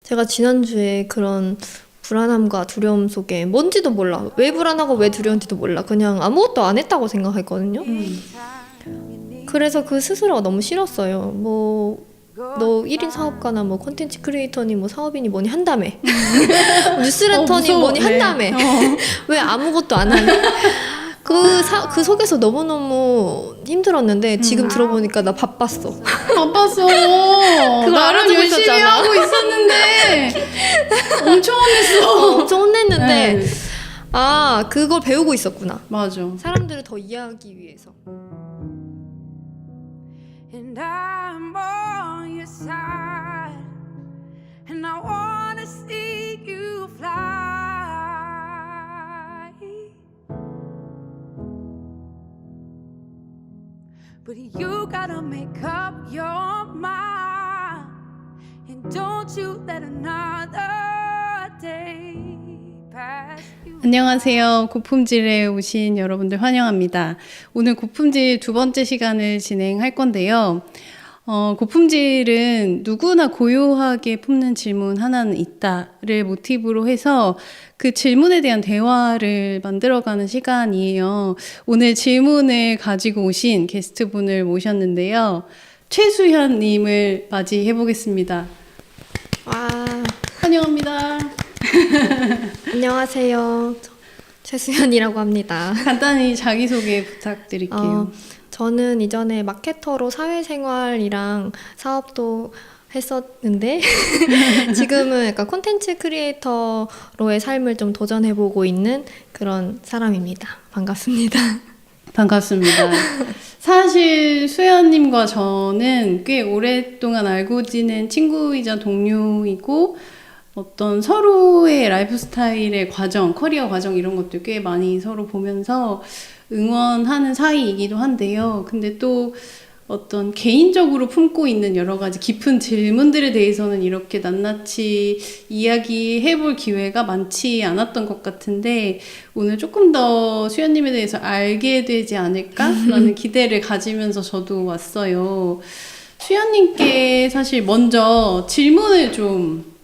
제가 지난주에 그런 불안함과 두려움 속에 뭔지도 몰라. 왜 불안하고 왜 두려운지도 몰라. 그냥 아무것도 안 했다고 생각했거든요. 그래서 그 스스로가 너무 싫었어요. 뭐, 너 1인 사업가나 뭐 콘텐츠 크리에이터니 뭐 사업이니 뭐니 한다며. 뉴스레터니 뭐니 한다며. 왜 아무것도 안 하니? 그 속에서 너무너무 힘들었는데 지금 들어보니까 나 바빴어. 바빴어. 그걸 나름 알아주고 열심히 있었잖아. 하고 있었는데 엄청 혼냈어. 엄청 혼냈는데 네. 아, 그걸 배우고 있었구나. 맞아. 사람들을 더 이해하기 위해서. And I'm on your side, and I wanna see you fly. But you gotta make up your mind, and don't you let another day pass you. 안녕하세요. 고품질에 오신 여러분들 환영합니다. 오늘 고품질 두 번째 시간을 진행할 건데요. 고품질은 누구나 고요하게 품는 질문 하나는 있다를 모티브로 해서 그 질문에 대한 대화를 만들어가는 시간이에요. 오늘 질문을 가지고 오신 게스트분을 모셨는데요. 최수현 님을 맞이해 보겠습니다. 와, 환영합니다. 안녕하세요. 최수연이라고 합니다. 간단히 자기소개 부탁드릴게요. 저는 이전에 마케터로 사회생활이랑 사업도 했었는데 지금은 약간 콘텐츠 크리에이터로의 삶을 좀 도전해보고 있는 그런 사람입니다. 반갑습니다. 반갑습니다. 사실 수연님과 저는 꽤 오랫동안 알고 지낸 친구이자 동료이고 어떤 서로의 라이프 스타일의 과정, 커리어 과정 이런 것도 꽤 많이 서로 보면서 응원하는 사이이기도 한데요. 근데 또 어떤 개인적으로 품고 있는 여러 가지 깊은 질문들에 대해서는 이렇게 낱낱이 이야기해볼 기회가 많지 않았던 것 같은데 오늘 조금 더 수연님에 대해서 알게 되지 않을까라는 기대를 가지면서 저도 왔어요. 수연님께 사실 먼저 질문을 좀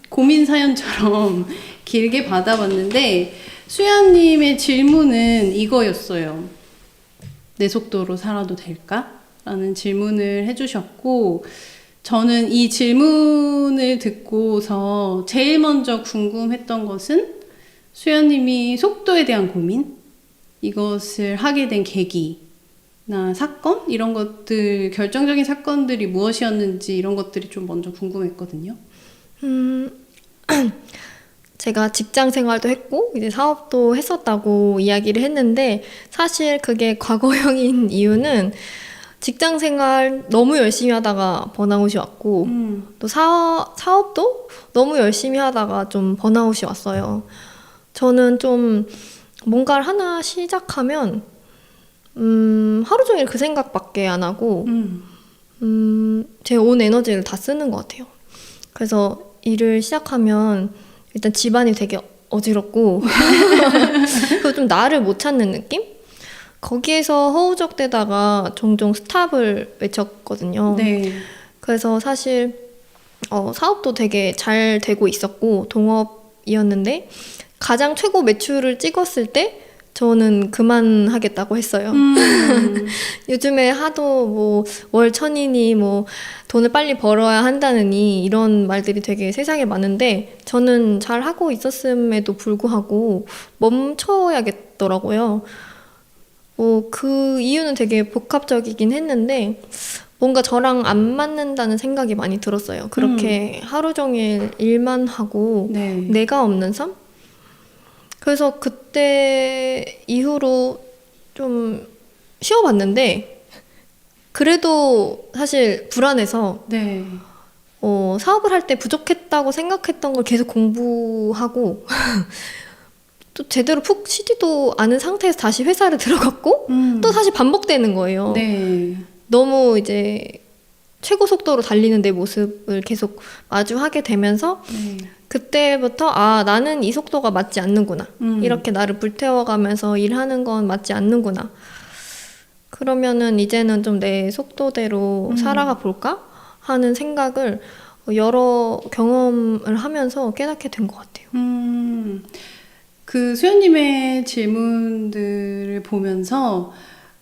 고민 사연처럼 길게 받아봤는데 수연님의 질문은 이거였어요. 내 속도로 살아도 될까? 라는 질문을 해주셨고 저는 이 질문을 듣고서 제일 먼저 궁금했던 것은 수연님이 속도에 대한 고민? 이것을 하게 된 계기나 사건? 이런 것들, 결정적인 사건들이 무엇이었는지 이런 것들이 좀 먼저 궁금했거든요. 제가 직장 생활도 했고 이제 사업도 했었다고 이야기를 했는데 사실 그게 과거형인 이유는 직장 생활 너무 열심히 하다가 번아웃이 왔고 또 사업도 너무 열심히 하다가 좀 번아웃이 왔어요. 저는 좀 뭔가를 하나 시작하면 하루 종일 그 생각밖에 안 하고 제 온 에너지를 다 쓰는 것 같아요. 그래서 일을 시작하면 일단 집안이 되게 어지럽고 그리고 좀 나를 못 찾는 느낌? 거기에서 허우적대다가 종종 스탑을 외쳤거든요. 네. 그래서 사실 사업도 되게 잘 되고 있었고 동업이었는데 가장 최고 매출을 찍었을 때 저는 그만하겠다고 했어요. 요즘에 하도 뭐 월 1,000이니 뭐 돈을 빨리 벌어야 한다느니 이런 말들이 되게 세상에 많은데 저는 잘 하고 있었음에도 불구하고 멈춰야겠더라고요. 그 이유는 되게 복합적이긴 했는데 뭔가 저랑 안 맞는다는 생각이 많이 들었어요. 그렇게 하루 종일 일만 하고 네. 내가 없는 삶? 그래서 그때 이후로 좀 쉬어봤는데 그래도 사실 불안해서 네. 사업을 할 때 부족했다고 생각했던 걸 계속 공부하고 또 제대로 푹 쉬지도 않은 상태에서 다시 회사를 들어갔고 또 다시 반복되는 거예요. 네. 너무 이제 최고 속도로 달리는 내 모습을 계속 마주하게 되면서 네. 그때부터 나는 이 속도가 맞지 않는구나. 이렇게 나를 불태워가면서 일하는 건 맞지 않는구나. 그러면은 이제는 좀 내 속도대로 살아가 볼까 하는 생각을 여러 경험을 하면서 깨닫게 된 것 같아요. 그 수연님의 질문들을 보면서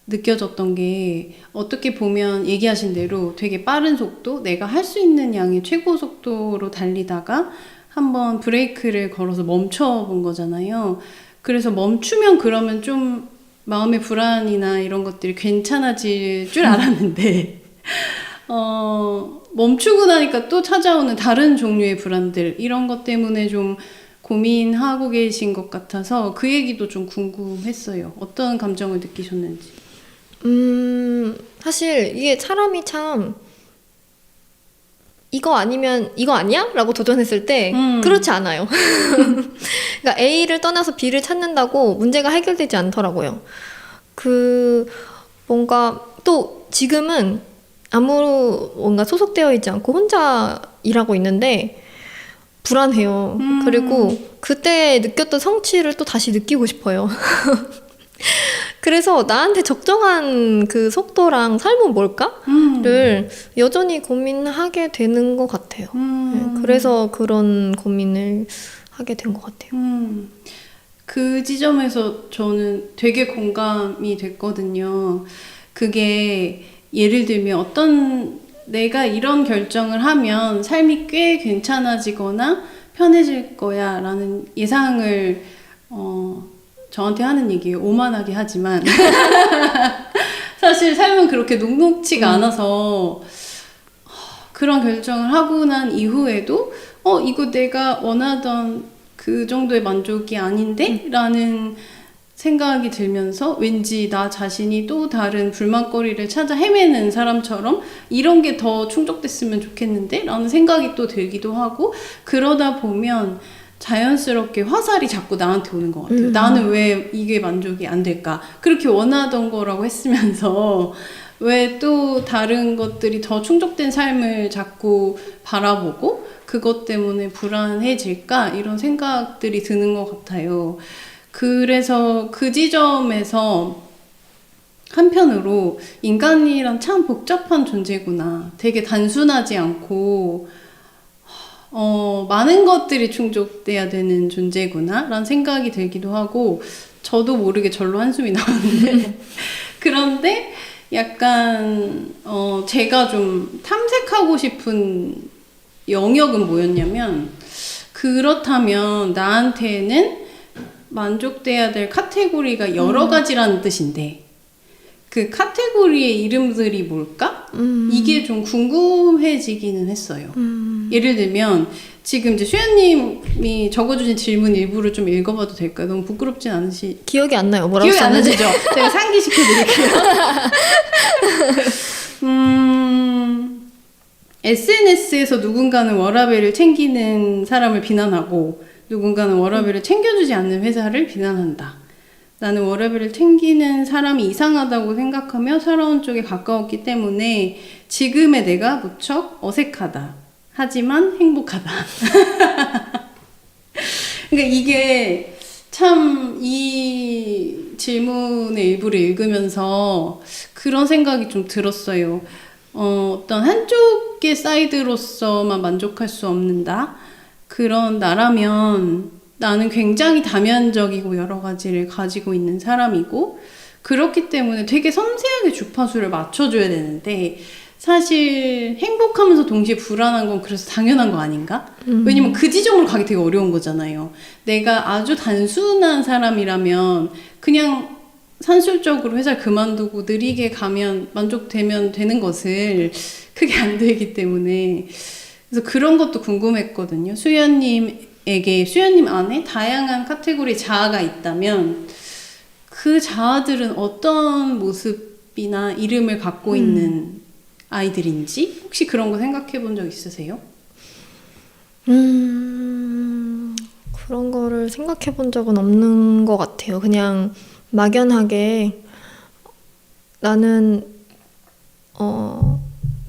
느껴졌던 게 어떻게 보면 얘기하신 대로 되게 빠른 속도, 내가 할 수 있는 양의 최고 속도로 달리다가 한번 브레이크를 걸어서 멈춰본 거잖아요. 그래서 멈추면 그러면 좀 마음의 불안이나 이런 것들이 괜찮아질 줄 알았는데 멈추고 나니까 또 찾아오는 다른 종류의 불안들, 이런 것 때문에 좀 고민하고 계신 것 같아서 그 얘기도 좀 궁금했어요. 어떤 감정을 느끼셨는지. 사실 이게 사람이 참 이거 아니면 이거 아니야? 라고 도전했을 때 그렇지 않아요. 그러니까 A를 떠나서 B를 찾는다고 문제가 해결되지 않더라고요. 뭔가 또 지금은 뭔가 소속되어 있지 않고 혼자 일하고 있는데 불안해요. 그리고 그때 느꼈던 성취를 또 다시 느끼고 싶어요. 그래서 나한테 적정한 그 속도랑 삶은 뭘까를 여전히 고민하게 되는 것 같아요. 네, 그래서 그런 고민을 하게 된 것 같아요. 그 지점에서 저는 되게 공감이 됐거든요. 그게 예를 들면 내가 이런 결정을 하면 삶이 꽤 괜찮아지거나 편해질 거야 라는 예상을 저한테 하는 얘기예요. 오만하게 하지만 사실 삶은 그렇게 녹록지가 않아서 그런 결정을 하고 난 이후에도 이거 내가 원하던 그 정도의 만족이 아닌데? 라는 생각이 들면서 왠지 나 자신이 또 다른 불만거리를 찾아 헤매는 사람처럼 이런 게 더 충족됐으면 좋겠는데? 라는 생각이 또 들기도 하고, 그러다 보면 자연스럽게 화살이 자꾸 나한테 오는 것 같아요. 나는 왜 이게 만족이 안 될까? 그렇게 원하던 거라고 했으면서 왜 또 다른 것들이 더 충족된 삶을 자꾸 바라보고 그것 때문에 불안해질까? 이런 생각들이 드는 것 같아요. 그래서 그 지점에서 한편으로 인간이란 참 복잡한 존재구나. 되게 단순하지 않고 많은 것들이 충족돼야 되는 존재구나 라는 생각이 들기도 하고, 저도 모르게 절로 한숨이 나왔는데 그런데 약간 제가 좀 탐색하고 싶은 영역은 뭐였냐면, 그렇다면 나한테는 만족돼야 될 카테고리가 여러 가지라는 뜻인데 그 카테고리의 이름들이 뭘까? 이게 좀 궁금해지기는 했어요. 예를 들면 지금 이제 수연님이 적어주신 질문 일부를 좀 읽어봐도 될까요? 너무 부끄럽진 않으시? 기억이 안 나요. 뭐라고 기억이 안 썼는지. 나시죠? 제가 상기시켜드릴게요. SNS에서 누군가는 워라밸을 챙기는 사람을 비난하고 누군가는 워라밸을 챙겨주지 않는 회사를 비난한다. 나는 워라밸을 챙기는 사람이 이상하다고 생각하며 살아온 쪽에 가까웠기 때문에 지금의 내가 무척 어색하다. 하지만 행복하다. 그러니까 이게 참 이 질문의 일부를 읽으면서 그런 생각이 좀 들었어요. 어떤 한쪽의 사이드로서만 만족할 수 없는다. 그런 나라면 나는 굉장히 다면적이고 여러 가지를 가지고 있는 사람이고, 그렇기 때문에 되게 섬세하게 주파수를 맞춰줘야 되는데 사실 행복하면서 동시에 불안한 건 그래서 당연한 거 아닌가? 왜냐면 그 지점으로 가기 되게 어려운 거잖아요. 내가 아주 단순한 사람이라면 그냥 산술적으로 회사를 그만두고 느리게 가면 만족되면 되는 것을 그게 안 되기 때문에, 그래서 그런 것도 궁금했거든요. 수연님 안에 다양한 카테고리 자아가 있다면 그 자아들은 어떤 모습이나 이름을 갖고 있는 아이들인지 혹시 그런 거 생각해 본 적 있으세요? 그런 거를 생각해 본 적은 없는 것 같아요. 그냥 막연하게 나는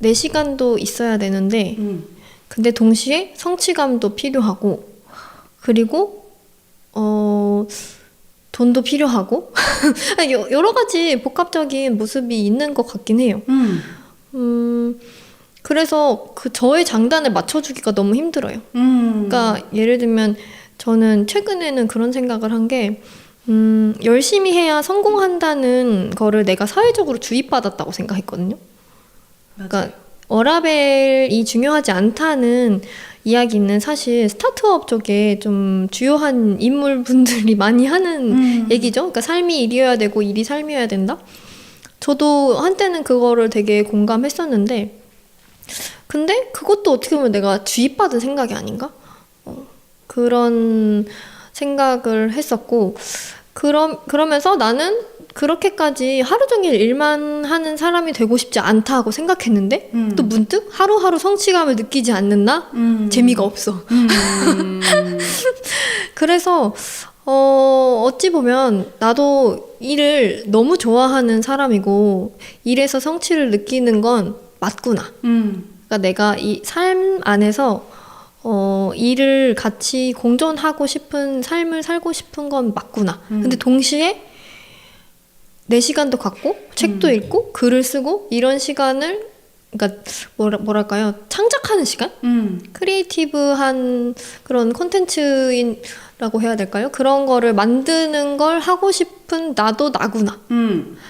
내 시간도 있어야 되는데 근데 동시에 성취감도 필요하고, 그리고 돈도 필요하고 여러 가지 복합적인 모습이 있는 것 같긴 해요. 그래서 그 저의 장단을 맞춰주기가 너무 힘들어요. 음. 그러니까 예를 들면 저는 최근에는 그런 생각을 한 게 열심히 해야 성공한다는 거를 내가 사회적으로 주입받았다고 생각했거든요. 그러니까 워라밸이 중요하지 않다는 이야기는 사실 스타트업 쪽에 좀 주요한 인물분들이 많이 하는 얘기죠. 그러니까 삶이 일이어야 되고 일이 삶이어야 된다. 저도 한때는 그거를 되게 공감했었는데 근데 그것도 어떻게 보면 내가 주입받은 생각이 아닌가? 그런 생각을 했었고 그러면서 나는 그렇게까지 하루 종일 일만 하는 사람이 되고 싶지 않다고 생각했는데 또 문득 하루하루 성취감을 느끼지 않는 나? 재미가 없어. 그래서 어찌 보면 나도 일을 너무 좋아하는 사람이고 일에서 성취를 느끼는 건 맞구나. 그러니까 내가 이 삶 안에서 일을 같이 공존하고 싶은 삶을 살고 싶은 건 맞구나. 근데 동시에 내 시간도 갖고 책도 읽고 글을 쓰고 이런 시간을 그러니까 뭐랄까요? 창작하는 시간? 크리에이티브한 그런 콘텐츠라고 해야 될까요? 그런 거를 만드는 걸 하고 싶은 나도 나구나.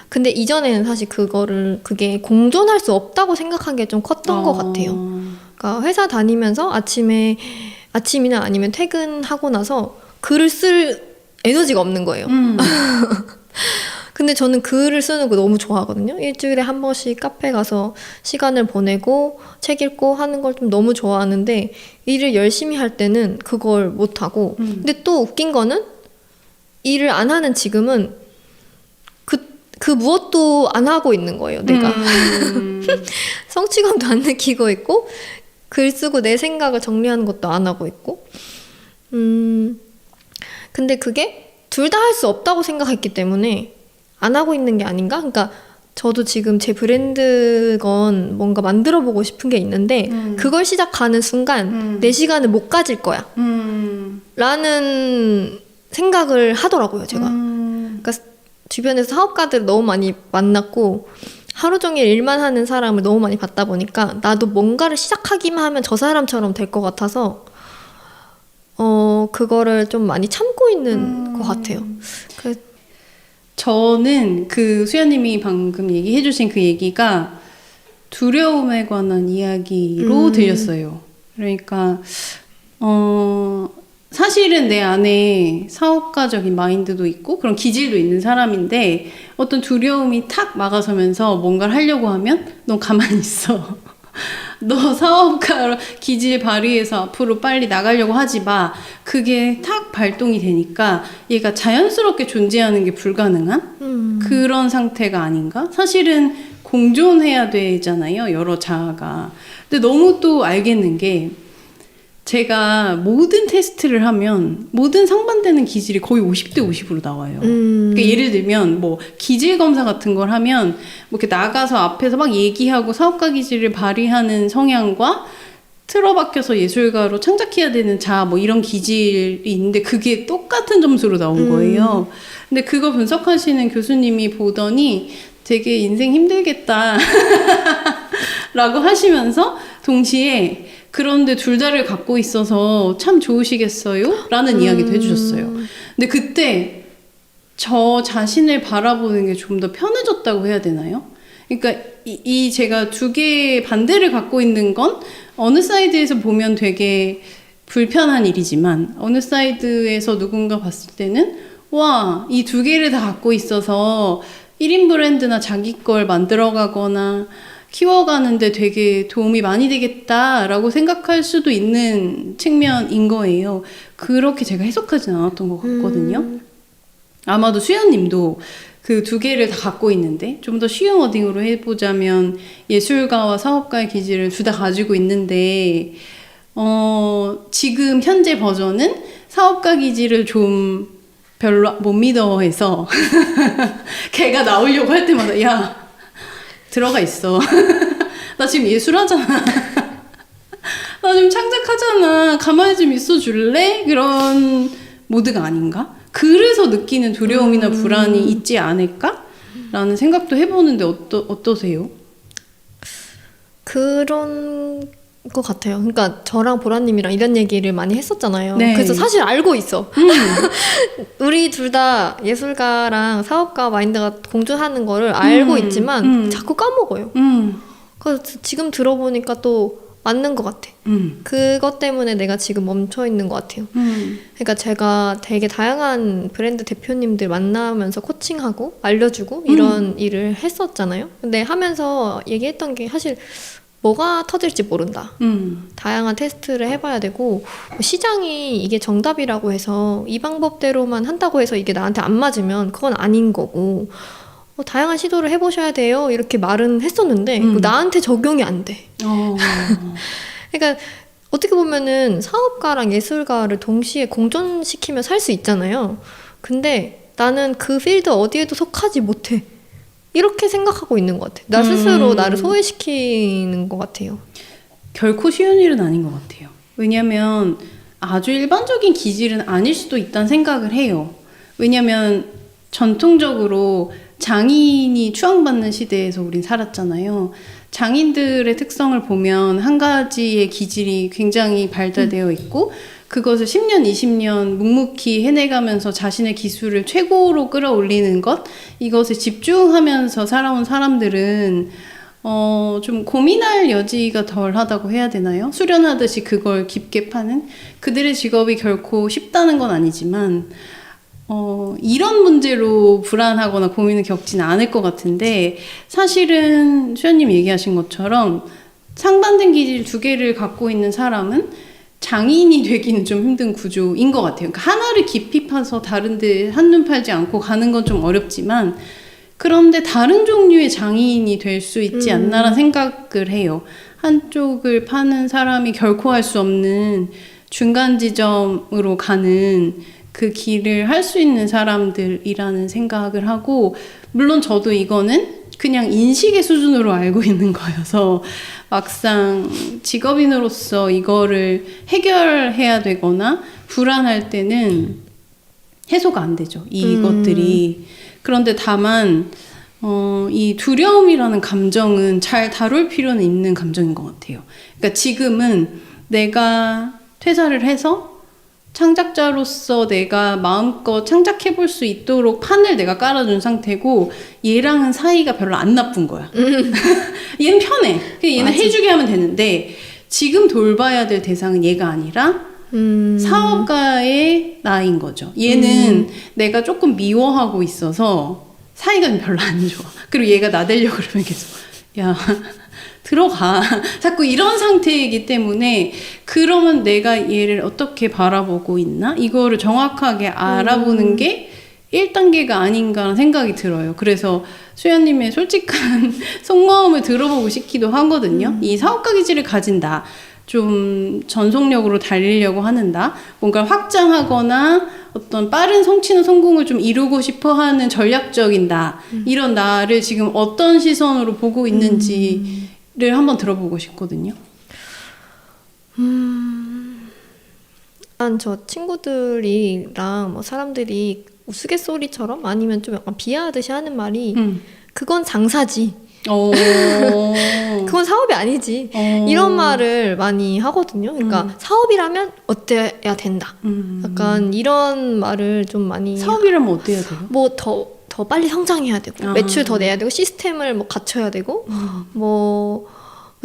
근데 이전에는 사실 그게 공존할 수 없다고 생각한 게 좀 컸던 것 같아요. 그러니까 회사 다니면서 아침이나 아니면 퇴근하고 나서 글을 쓸 에너지가 없는 거예요. 근데 저는 글을 쓰는 거 너무 좋아하거든요. 일주일에 한 번씩 카페 가서 시간을 보내고 책 읽고 하는 걸 좀 너무 좋아하는데 일을 열심히 할 때는 그걸 못하고 근데 또 웃긴 거는 일을 안 하는 지금은 그 무엇도 안 하고 있는 거예요. 내가 성취감도 안 느끼고 있고 글 쓰고 내 생각을 정리하는 것도 안 하고 있고 근데 그게 둘 다 할 수 없다고 생각했기 때문에 안 하고 있는 게 아닌가? 그러니까 저도 지금 제 브랜드건 뭔가 만들어 보고 싶은 게 있는데 그걸 시작하는 순간 내 시간을 못 가질 거야 라는 생각을 하더라고요. 제가 그러니까 주변에서 사업가들 너무 많이 만났고 하루 종일 일만 하는 사람을 너무 많이 봤다 보니까 나도 뭔가를 시작하기만 하면 저 사람처럼 될 것 같아서 그거를 좀 많이 참고 있는 것 같아요. 저는 그 수연님이 방금 얘기해주신 그 얘기가 두려움에 관한 이야기로 들렸어요. 그러니까 사실은 내 안에 사업가적인 마인드도 있고 그런 기질도 있는 사람인데 어떤 두려움이 탁 막아서면서 뭔가를 하려고 하면 너 가만히 있어. 너 사업가 기질 발휘해서 앞으로 빨리 나가려고 하지 마. 그게 탁 발동이 되니까 얘가 자연스럽게 존재하는 게 불가능한 그런 상태가 아닌가? 사실은 공존해야 되잖아요. 여러 자아가. 근데 너무 또 알겠는 게 제가 모든 테스트를 하면 모든 상반되는 기질이 거의 50대 50으로 나와요. 그러니까 예를 들면 뭐 기질 검사 같은 걸 하면 뭐 이렇게 나가서 앞에서 막 얘기하고 사업가 기질을 발휘하는 성향과 틀어박혀서 예술가로 창작해야 되는 자 뭐 이런 기질이 있는데 그게 똑같은 점수로 나온 거예요. 근데 그거 분석하시는 교수님이 보더니 되게 인생 힘들겠다 라고 하시면서 동시에 그런데 둘 다를 갖고 있어서 참 좋으시겠어요? 라는 이야기도 해주셨어요. 근데 그때 저 자신을 바라보는 게 좀 더 편해졌다고 해야 되나요? 그러니까 이 제가 두 개의 반대를 갖고 있는 건 어느 사이드에서 보면 되게 불편한 일이지만 어느 사이드에서 누군가 봤을 때는 와, 이 두 개를 다 갖고 있어서 1인 브랜드나 자기 걸 만들어가거나 키워가는데 되게 도움이 많이 되겠다라고 생각할 수도 있는 측면인 거예요. 그렇게 제가 해석하진 않았던 것 같거든요. 아마도 수연님도 그 두 개를 다 갖고 있는데 좀 더 쉬운 워딩으로 해보자면 예술가와 사업가의 기질을 둘 다 가지고 있는데 지금 현재 버전은 사업가 기질을 좀 별로 못 믿어 해서 걔가 나오려고 할 때마다 야 들어가 있어. 나 지금 예술하잖아. 나 지금 창작하잖아. 가만히 좀 있어 줄래? 그런 모드가 아닌가? 그래서 느끼는 두려움이나 불안이 있지 않을까? 라는 생각도 해보는데 어떠세요? 그런 것 같아요. 그러니까 저랑 보라님이랑 이런 얘기를 많이 했었잖아요. 네. 그래서 사실 알고 있어. 우리 둘 다 예술가랑 사업가 마인드가 공존하는 거를 알고 있지만 자꾸 까먹어요. 그래서 지금 들어보니까 또 맞는 것 같아. 그것 때문에 내가 지금 멈춰 있는 것 같아요. 그러니까 제가 되게 다양한 브랜드 대표님들 만나면서 코칭하고 알려주고 이런 일을 했었잖아요. 근데 하면서 얘기했던 게 사실 뭐가 터질지 모른다. 다양한 테스트를 해봐야 되고 시장이 이게 정답이라고 해서 이 방법대로만 한다고 해서 이게 나한테 안 맞으면 그건 아닌 거고 다양한 시도를 해보셔야 돼요. 이렇게 말은 했었는데 나한테 적용이 안 돼. 그러니까 어떻게 보면은 사업가랑 예술가를 동시에 공존시키며 살 수 있잖아요. 근데 나는 그 필드 어디에도 속하지 못해. 이렇게 생각하고 있는 것 같아. 나 스스로 나를 소외시키는 것 같아요. 결코 쉬운 일은 아닌 것 같아요. 왜냐면 아주 일반적인 기질은 아닐 수도 있다는 생각을 해요. 왜냐면 전통적으로 장인이 추앙받는 시대에서 우린 살았잖아요. 장인들의 특성을 보면 한 가지의 기질이 굉장히 발달되어 있고 그것을 10년, 20년 묵묵히 해내가면서 자신의 기술을 최고로 끌어올리는 것, 이것에 집중하면서 살아온 사람들은 좀 고민할 여지가 덜하다고 해야 되나요? 수련하듯이 그걸 깊게 파는 그들의 직업이 결코 쉽다는 건 아니지만 이런 문제로 불안하거나 고민을 겪지는 않을 것 같은데 사실은 수연님 얘기하신 것처럼 상반된 기질 2개를 갖고 있는 사람은 장인이 되기는 좀 힘든 구조인 것 같아요. 그러니까 하나를 깊이 파서 다른 데 한눈 팔지 않고 가는 건 좀 어렵지만 그런데 다른 종류의 장인이 될 수 있지 않나라는 생각을 해요. 한쪽을 파는 사람이 결코 할 수 없는 중간 지점으로 가는 그 길을 할 수 있는 사람들이라는 생각을 하고 물론 저도 이거는 그냥 인식의 수준으로 알고 있는 거여서 막상 직업인으로서 이거를 해결해야 되거나 불안할 때는 해소가 안 되죠. 이것들이. 그런데 다만 이 두려움이라는 감정은 잘 다룰 필요는 있는 감정인 것 같아요. 그러니까 지금은 내가 퇴사를 해서 창작자로서 내가 마음껏 창작해 볼 수 있도록 판을 내가 깔아준 상태고 얘랑은 사이가 별로 안 나쁜 거야. 얘는 편해. 그냥 얘는 맞아. 해주게 하면 되는데 지금 돌봐야 될 대상은 얘가 아니라 사업가의 나인 거죠. 얘는 내가 조금 미워하고 있어서 사이가 별로 안 좋아. 그리고 얘가 나대려고 그러면 계속 야 들어가. 자꾸 이런 상태이기 때문에 그러면 내가 얘를 어떻게 바라보고 있나? 이거를 정확하게 알아보는 게 1단계가 아닌가 생각이 들어요. 그래서 수연님의 솔직한 속마음을 들어보고 싶기도 하거든요. 이 사업가 기질을 가진다. 좀 전속력으로 달리려고 하는다. 뭔가 확장하거나 어떤 빠른 성취나 성공을 좀 이루고 싶어 하는 전략적인다. 이런 나를 지금 어떤 시선으로 보고 있는지 를 한번 들어보고 싶거든요. 난 저 친구들이랑 뭐 사람들이 우스갯소리처럼 아니면 좀 약간 비하하듯이 하는 말이 그건 장사지. 그건 사업이 아니지. 이런 말을 많이 하거든요. 그러니까 사업이라면 어때야 된다. 약간 이런 말을 좀 많이. 사업이라면 어때야 돼요? 뭐 더 빨리 성장해야 되고 매출 더 내야 되고 시스템을 뭐 갖춰야 되고 뭐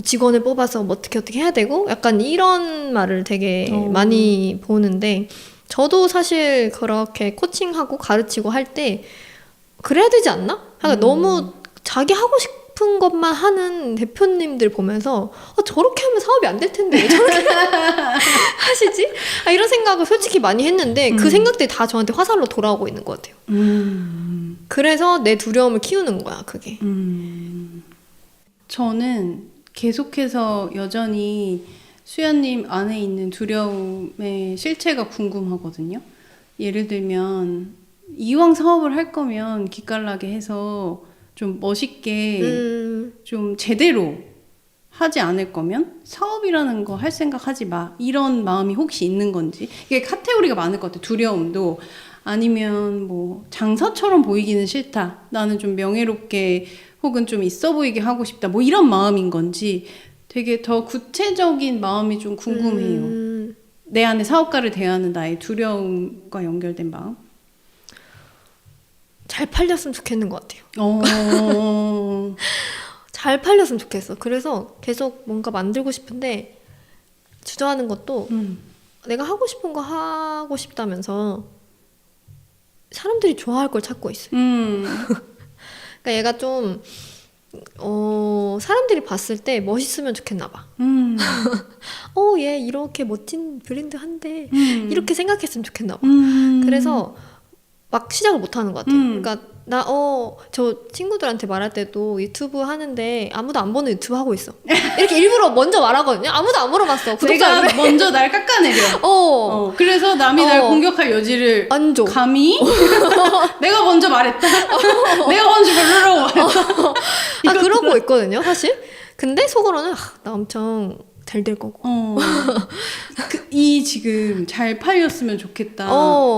직원을 뽑아서 뭐 어떻게 해야 되고 약간 이런 말을 되게 많이 보는데 저도 사실 그렇게 코칭하고 가르치고 할 때 그래야 되지 않나? 그러니까 너무 자기 하고 싶은 것만 하는 대표님들 보면서 저렇게 하면 사업이 안 될 텐데 왜 저렇게 하시지? 이런 생각을 솔직히 많이 했는데 그 생각들이 다 저한테 화살로 돌아오고 있는 것 같아요. 그래서 내 두려움을 키우는 거야 그게. 저는 계속해서 여전히 수연님 안에 있는 두려움의 실체가 궁금하거든요. 예를 들면 이왕 사업을 할 거면 기깔나게 해서 좀 멋있게 좀 제대로 하지 않을 거면 사업이라는 거 할 생각 하지 마. 이런 마음이 혹시 있는 건지. 이게 카테고리가 많을 것 같아요. 두려움도. 아니면 뭐 장사처럼 보이기는 싫다. 나는 좀 명예롭게 혹은 좀 있어 보이게 하고 싶다. 뭐 이런 마음인 건지 되게 더 구체적인 마음이 좀 궁금해요. 내 안에 사업가를 대하는 나의 두려움과 연결된 마음. 잘 팔렸으면 좋겠는 것 같아요. 어. 잘 팔렸으면 좋겠어. 그래서 계속 뭔가 만들고 싶은데 주저하는 것도 내가 하고 싶은 거 하고 싶다면서 사람들이 좋아할 걸 찾고 있어요. 그러니까 얘가 좀 사람들이 봤을 때 멋있으면 좋겠나 봐. 얘 이렇게 멋진 브랜드 한데 이렇게 생각했으면 좋겠나 봐. 그래서 막 시작을 못 하는 것 같아요. 그러니까 저 친구들한테 말할 때도 유튜브 하는데 아무도 안 보는 유튜브 하고 있어. 이렇게 일부러 먼저 말하거든요. 아무도 안 물어봤어. 내가 먼저 날 깎아내려. 그래서 남이 날 공격할 여지를 안 줘. 감히 내가 먼저 말했다. 내가 먼저 별로라고 말했다. 그러고 있거든요, 사실. 근데 속으로는 나 엄청 잘 될 거고. 이 지금 잘 팔렸으면 좋겠다.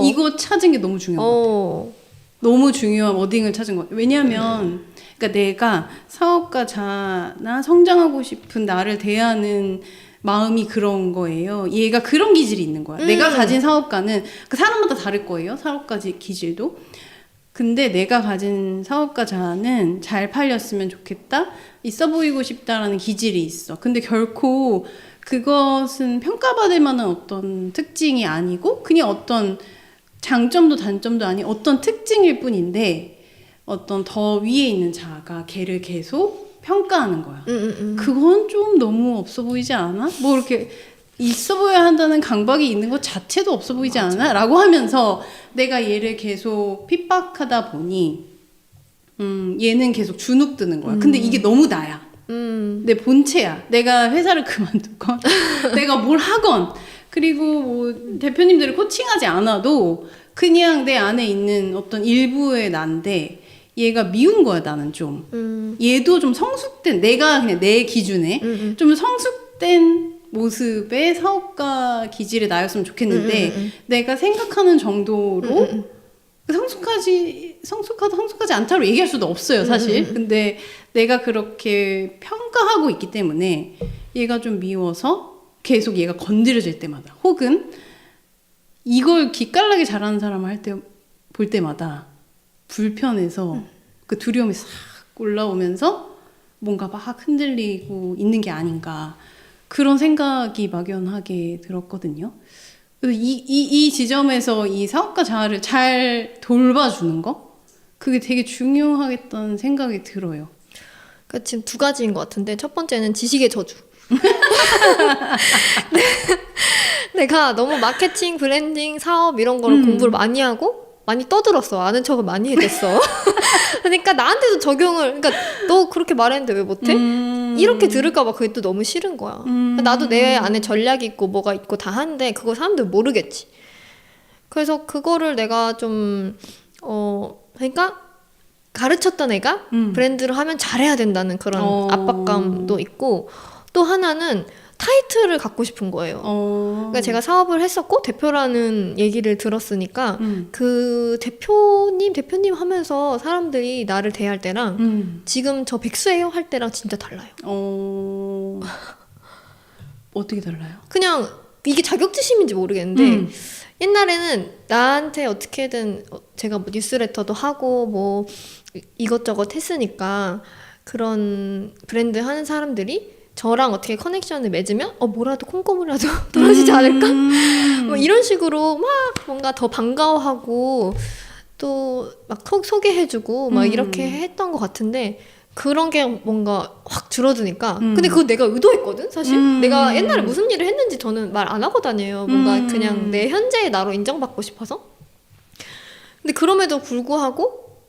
이거 찾은 게 너무 중요한 것 같아요. 너무 중요한 워딩을 찾은 것 같아요. 왜냐하면 그러니까 내가 사업가자나 성장하고 싶은 나를 대하는 마음이 그런 거예요. 얘가 그런 기질이 있는 거야. 내가 가진 사업가는 그 사람마다 다를 거예요. 사업가 기질도. 근데 내가 가진 사업가자는 잘 팔렸으면 좋겠다. 있어 보이고 싶다라는 기질이 있어. 근데 결코 그것은 평가받을 만한 어떤 특징이 아니고 그냥 어떤 장점도 단점도 아닌 어떤 특징일 뿐인데 어떤 더 위에 있는 자아가 걔를 계속 평가하는 거야. 그건 좀 너무 없어 보이지 않아? 뭐 이렇게 있어 보여야 한다는 강박이 있는 것 자체도 없어 보이지 않아? 라고 하면서 내가 얘를 계속 핍박하다 보니 얘는 계속 주눅 드는 거야. 근데 이게 너무 나야. 내 본체야. 내가 회사를 그만두건 내가 뭘 하건 그리고 뭐 대표님들을 코칭하지 않아도 그냥 내 안에 있는 어떤 일부의 난데 얘가 미운 거야. 나는 좀 얘도 좀 성숙된 내가 그냥 내 기준에 좀 성숙된 모습의 사업가 기질의 나였으면 좋겠는데 내가 생각하는 정도로 성숙하지 않다고 얘기할 수도 없어요, 사실. 근데 내가 그렇게 평가하고 있기 때문에 얘가 좀 미워서 계속 얘가 건드려질 때마다 혹은 이걸 기깔나게 잘하는 사람을 볼 때마다 불편해서 그 두려움이 싹 올라오면서 뭔가 막 흔들리고 있는 게 아닌가 그런 생각이 막연하게 들었거든요. 이 지점에서 이 사업가 자아를 잘 돌봐주는 거 그게 되게 중요하겠다는 생각이 들어요. 그러니까 지금 두 가지인 것 같은데 첫 번째는 지식의 저주. 내가 너무 마케팅, 브랜딩, 사업 이런 거를 공부를 많이 하고 많이 떠들었어. 아는 척을 많이 해댔어. 그러니까 나한테도 적용을 그러니까 너 그렇게 말했는데 왜 못해? 이렇게 들을까 봐 그게 또 너무 싫은 거야. 나도 내 안에 전략이 있고 뭐가 있고 다 하는데 그거 사람들 모르겠지. 그래서 그거를 내가 좀 그러니까 가르쳤던 애가 브랜드를 하면 잘해야 된다는 그런 압박감도 있고 또 하나는 타이틀을 갖고 싶은 거예요. 그러니까 제가 사업을 했었고 대표라는 얘기를 들었으니까 그 대표님 하면서 사람들이 나를 대할 때랑 지금 저 백수예요 할 때랑 진짜 달라요. 어떻게 달라요? 그냥 이게 자격지심인지 모르겠는데 옛날에는 나한테 어떻게든 제가 뭐 뉴스레터도 하고 뭐 이것저것 했으니까 그런 브랜드 하는 사람들이 저랑 어떻게 커넥션을 맺으면 뭐라도 콩고물이라도 떨어지지 않을까? 뭐 이런 식으로 막 뭔가 더 반가워하고 또 막 소개해주고 막 이렇게 했던 것 같은데 그런 게 뭔가 확 줄어드니까 근데 그거 내가 의도했거든 사실 내가 옛날에 무슨 일을 했는지 저는 말 안 하고 다녀요. 뭔가 그냥 내 현재의 나로 인정받고 싶어서. 근데 그럼에도 불구하고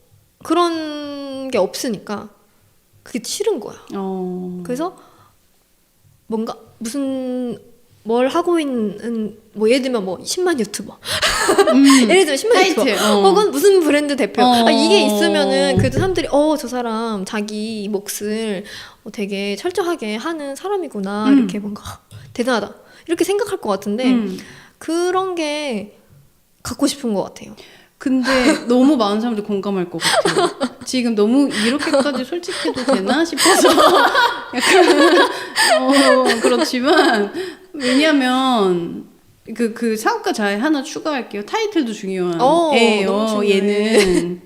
그런 게 없으니까 그게 싫은 거야. 그래서 뭔가 무슨 뭘 하고 있는 뭐 예를 들면 뭐 10만 유튜버 예를 들면 10만 타이틀, 유튜버 혹은 무슨 브랜드 대표 이게 있으면은 그래도 사람들이 저 사람 자기 몫을 되게 철저하게 하는 사람이구나 이렇게 뭔가 대단하다 이렇게 생각할 것 같은데 그런 게 갖고 싶은 것 같아요. 근데 너무 많은 사람들이 공감할 것 같아요. 지금 너무 이렇게까지 솔직해도 되나 싶어서 약간 그렇지만 왜냐면 그 사업가 자에 하나 추가할게요. 타이틀도 중요한 애예요. 너무 중요해. 얘는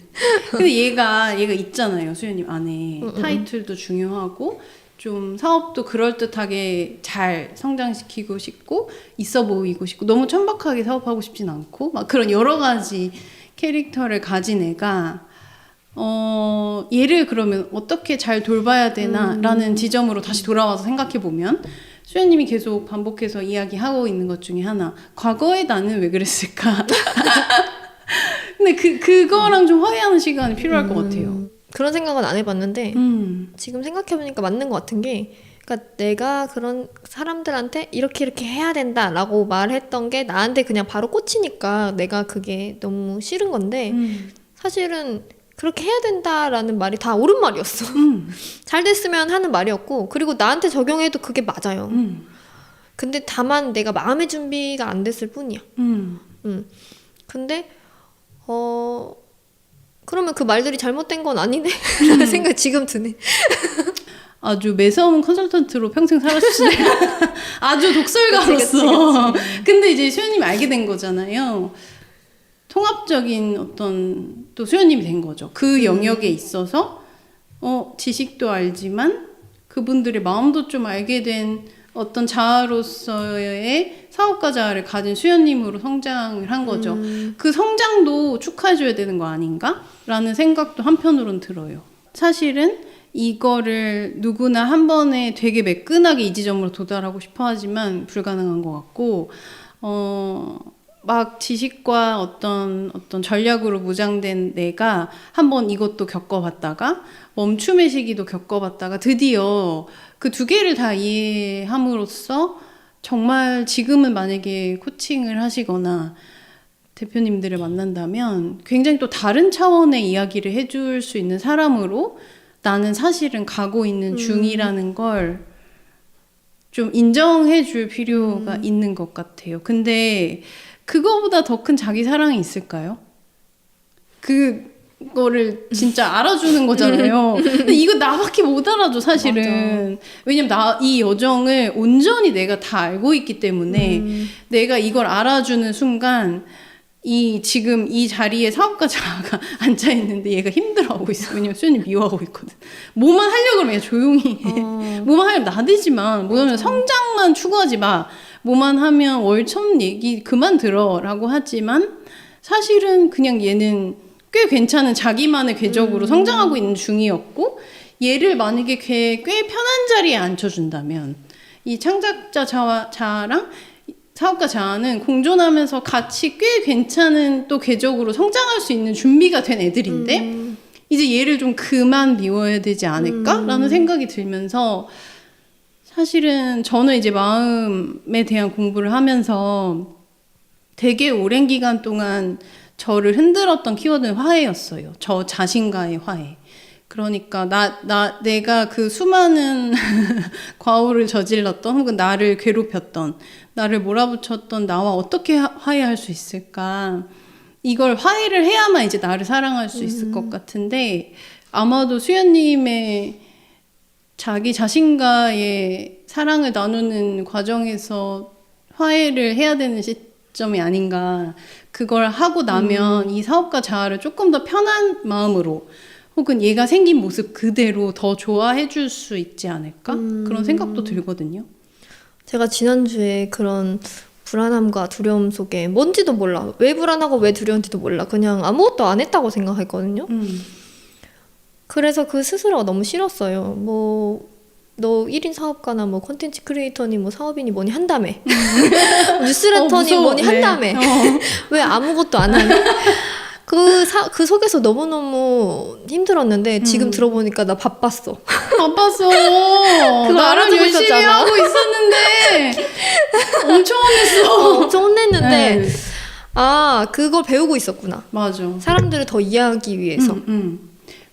근데 얘가 있잖아요. 수연님 안에 타이틀도 중요하고 좀 사업도 그럴듯하게 잘 성장시키고 싶고 있어 보이고 싶고 너무 천박하게 사업하고 싶진 않고 막 그런 여러 가지 캐릭터를 가진 애가 얘를 그러면 어떻게 잘 돌봐야 되나라는 지점으로 다시 돌아와서 생각해 보면 수연님이 계속 반복해서 이야기하고 있는 것 중에 하나 과거에 나는 왜 그랬을까? 근데 그거랑 좀 화해하는 시간이 필요할 것 같아요. 그런 생각은 안 해봤는데 지금 생각해보니까 맞는 것 같은 게 그러니까 내가 그런 사람들한테 이렇게 해야 된다라고 말했던 게 나한테 그냥 바로 꽂히니까 내가 그게 너무 싫은 건데 사실은 그렇게 해야 된다라는 말이 다 옳은 말이었어. 잘 됐으면 하는 말이었고 그리고 나한테 적용해도 그게 맞아요. 근데 다만 내가 마음의 준비가 안 됐을 뿐이야. 근데 그러면 그 말들이 잘못된 건 아니네? 라는 생각이 지금 드네. 아주 매서운 컨설턴트로 평생 살았으시네. 아주 독설가로서. 그치. 근데 이제 수연님이 알게 된 거잖아요. 통합적인 어떤 또 수연님이 된 거죠. 그 영역에 있어서 지식도 알지만 그분들의 마음도 좀 알게 된 어떤 자아로서의 사업가 자아를 가진 수연님으로 성장을 한 거죠. 그 성장도 축하해줘야 되는 거 아닌가? 라는 생각도 한편으론 들어요. 사실은 이거를 누구나 한 번에 되게 매끈하게 이 지점으로 도달하고 싶어 하지만 불가능한 것 같고, 막 지식과 어떤 전략으로 무장된 내가 한번 이것도 겪어봤다가 멈춤의 시기도 겪어봤다가 드디어 그 두 개를 다 이해함으로써 정말 지금은 만약에 코칭을 하시거나 대표님들을 만난다면 굉장히 또 다른 차원의 이야기를 해줄 수 있는 사람으로 나는 사실은 가고 있는 중이라는 걸 좀 인정해 줄 필요가 있는 것 같아요. 근데 그거보다 더 큰 자기 사랑이 있을까요? 그거를 진짜 알아주는 거잖아요. 근데 이거 나밖에 못 알아줘, 사실은. 맞아. 왜냐면 이 여정을 온전히 내가 다 알고 있기 때문에 내가 이걸 알아주는 순간 지금 이 자리에 사업가 자가 앉아있는데 얘가 힘들어하고 있어. 왜냐면 수연이 미워하고 있거든. 뭐만 하려고 그러면 얘 조용히 해. 뭐만 하려면 나대지만, 뭐냐면 성장만 추구하지 마. 뭐만 하면 월천 얘기 그만 들어 라고 하지만 사실은 그냥 얘는 꽤 괜찮은 자기만의 궤적으로 성장하고 있는 중이었고, 얘를 만약에 꽤 편한 자리에 앉혀준다면 이 창작자 자랑 사업가 자아는 공존하면서 같이 꽤 괜찮은 또 궤적으로 성장할 수 있는 준비가 된 애들인데 이제 얘를 좀 그만 미워야 되지 않을까라는 생각이 들면서, 사실은 저는 이제 마음에 대한 공부를 하면서 되게 오랜 기간 동안 저를 흔들었던 키워드는 화해였어요. 저 자신과의 화해. 그러니까 내가 그 수많은 과오를 저질렀던 혹은 나를 괴롭혔던, 나를 몰아붙였던 나와 어떻게 화해할 수 있을까? 이걸 화해를 해야만 이제 나를 사랑할 수 있을 것 같은데, 아마도 수연님의 자기 자신과의 사랑을 나누는 과정에서 화해를 해야 되는 시점이 아닌가. 그걸 하고 나면 이 사업가 자아를 조금 더 편한 마음으로 혹은 얘가 생긴 모습 그대로 더 좋아해 줄 수 있지 않을까? 그런 생각도 들거든요. 제가 지난주에 그런 불안함과 두려움 속에 뭔지도 몰라. 왜 불안하고 왜 두려운지도 몰라. 그냥 아무것도 안 했다고 생각했거든요. 그래서 그 스스로가 너무 싫었어요. 너 1인 사업가나 콘텐츠 크리에이터니 사업이니 뭐니 한다며. 뉴스레터니 뭐니 한다며. 왜 아무것도 안 하니? 그 속에서 너무너무 힘들었는데 지금 들어보니까 나 바빴어. 그거 나름 열심히 있었잖아. 하고 있었는데 엄청 혼냈어. 엄청 혼냈는데 그걸 배우고 있었구나. 맞아. 사람들을 더 이해하기 위해서.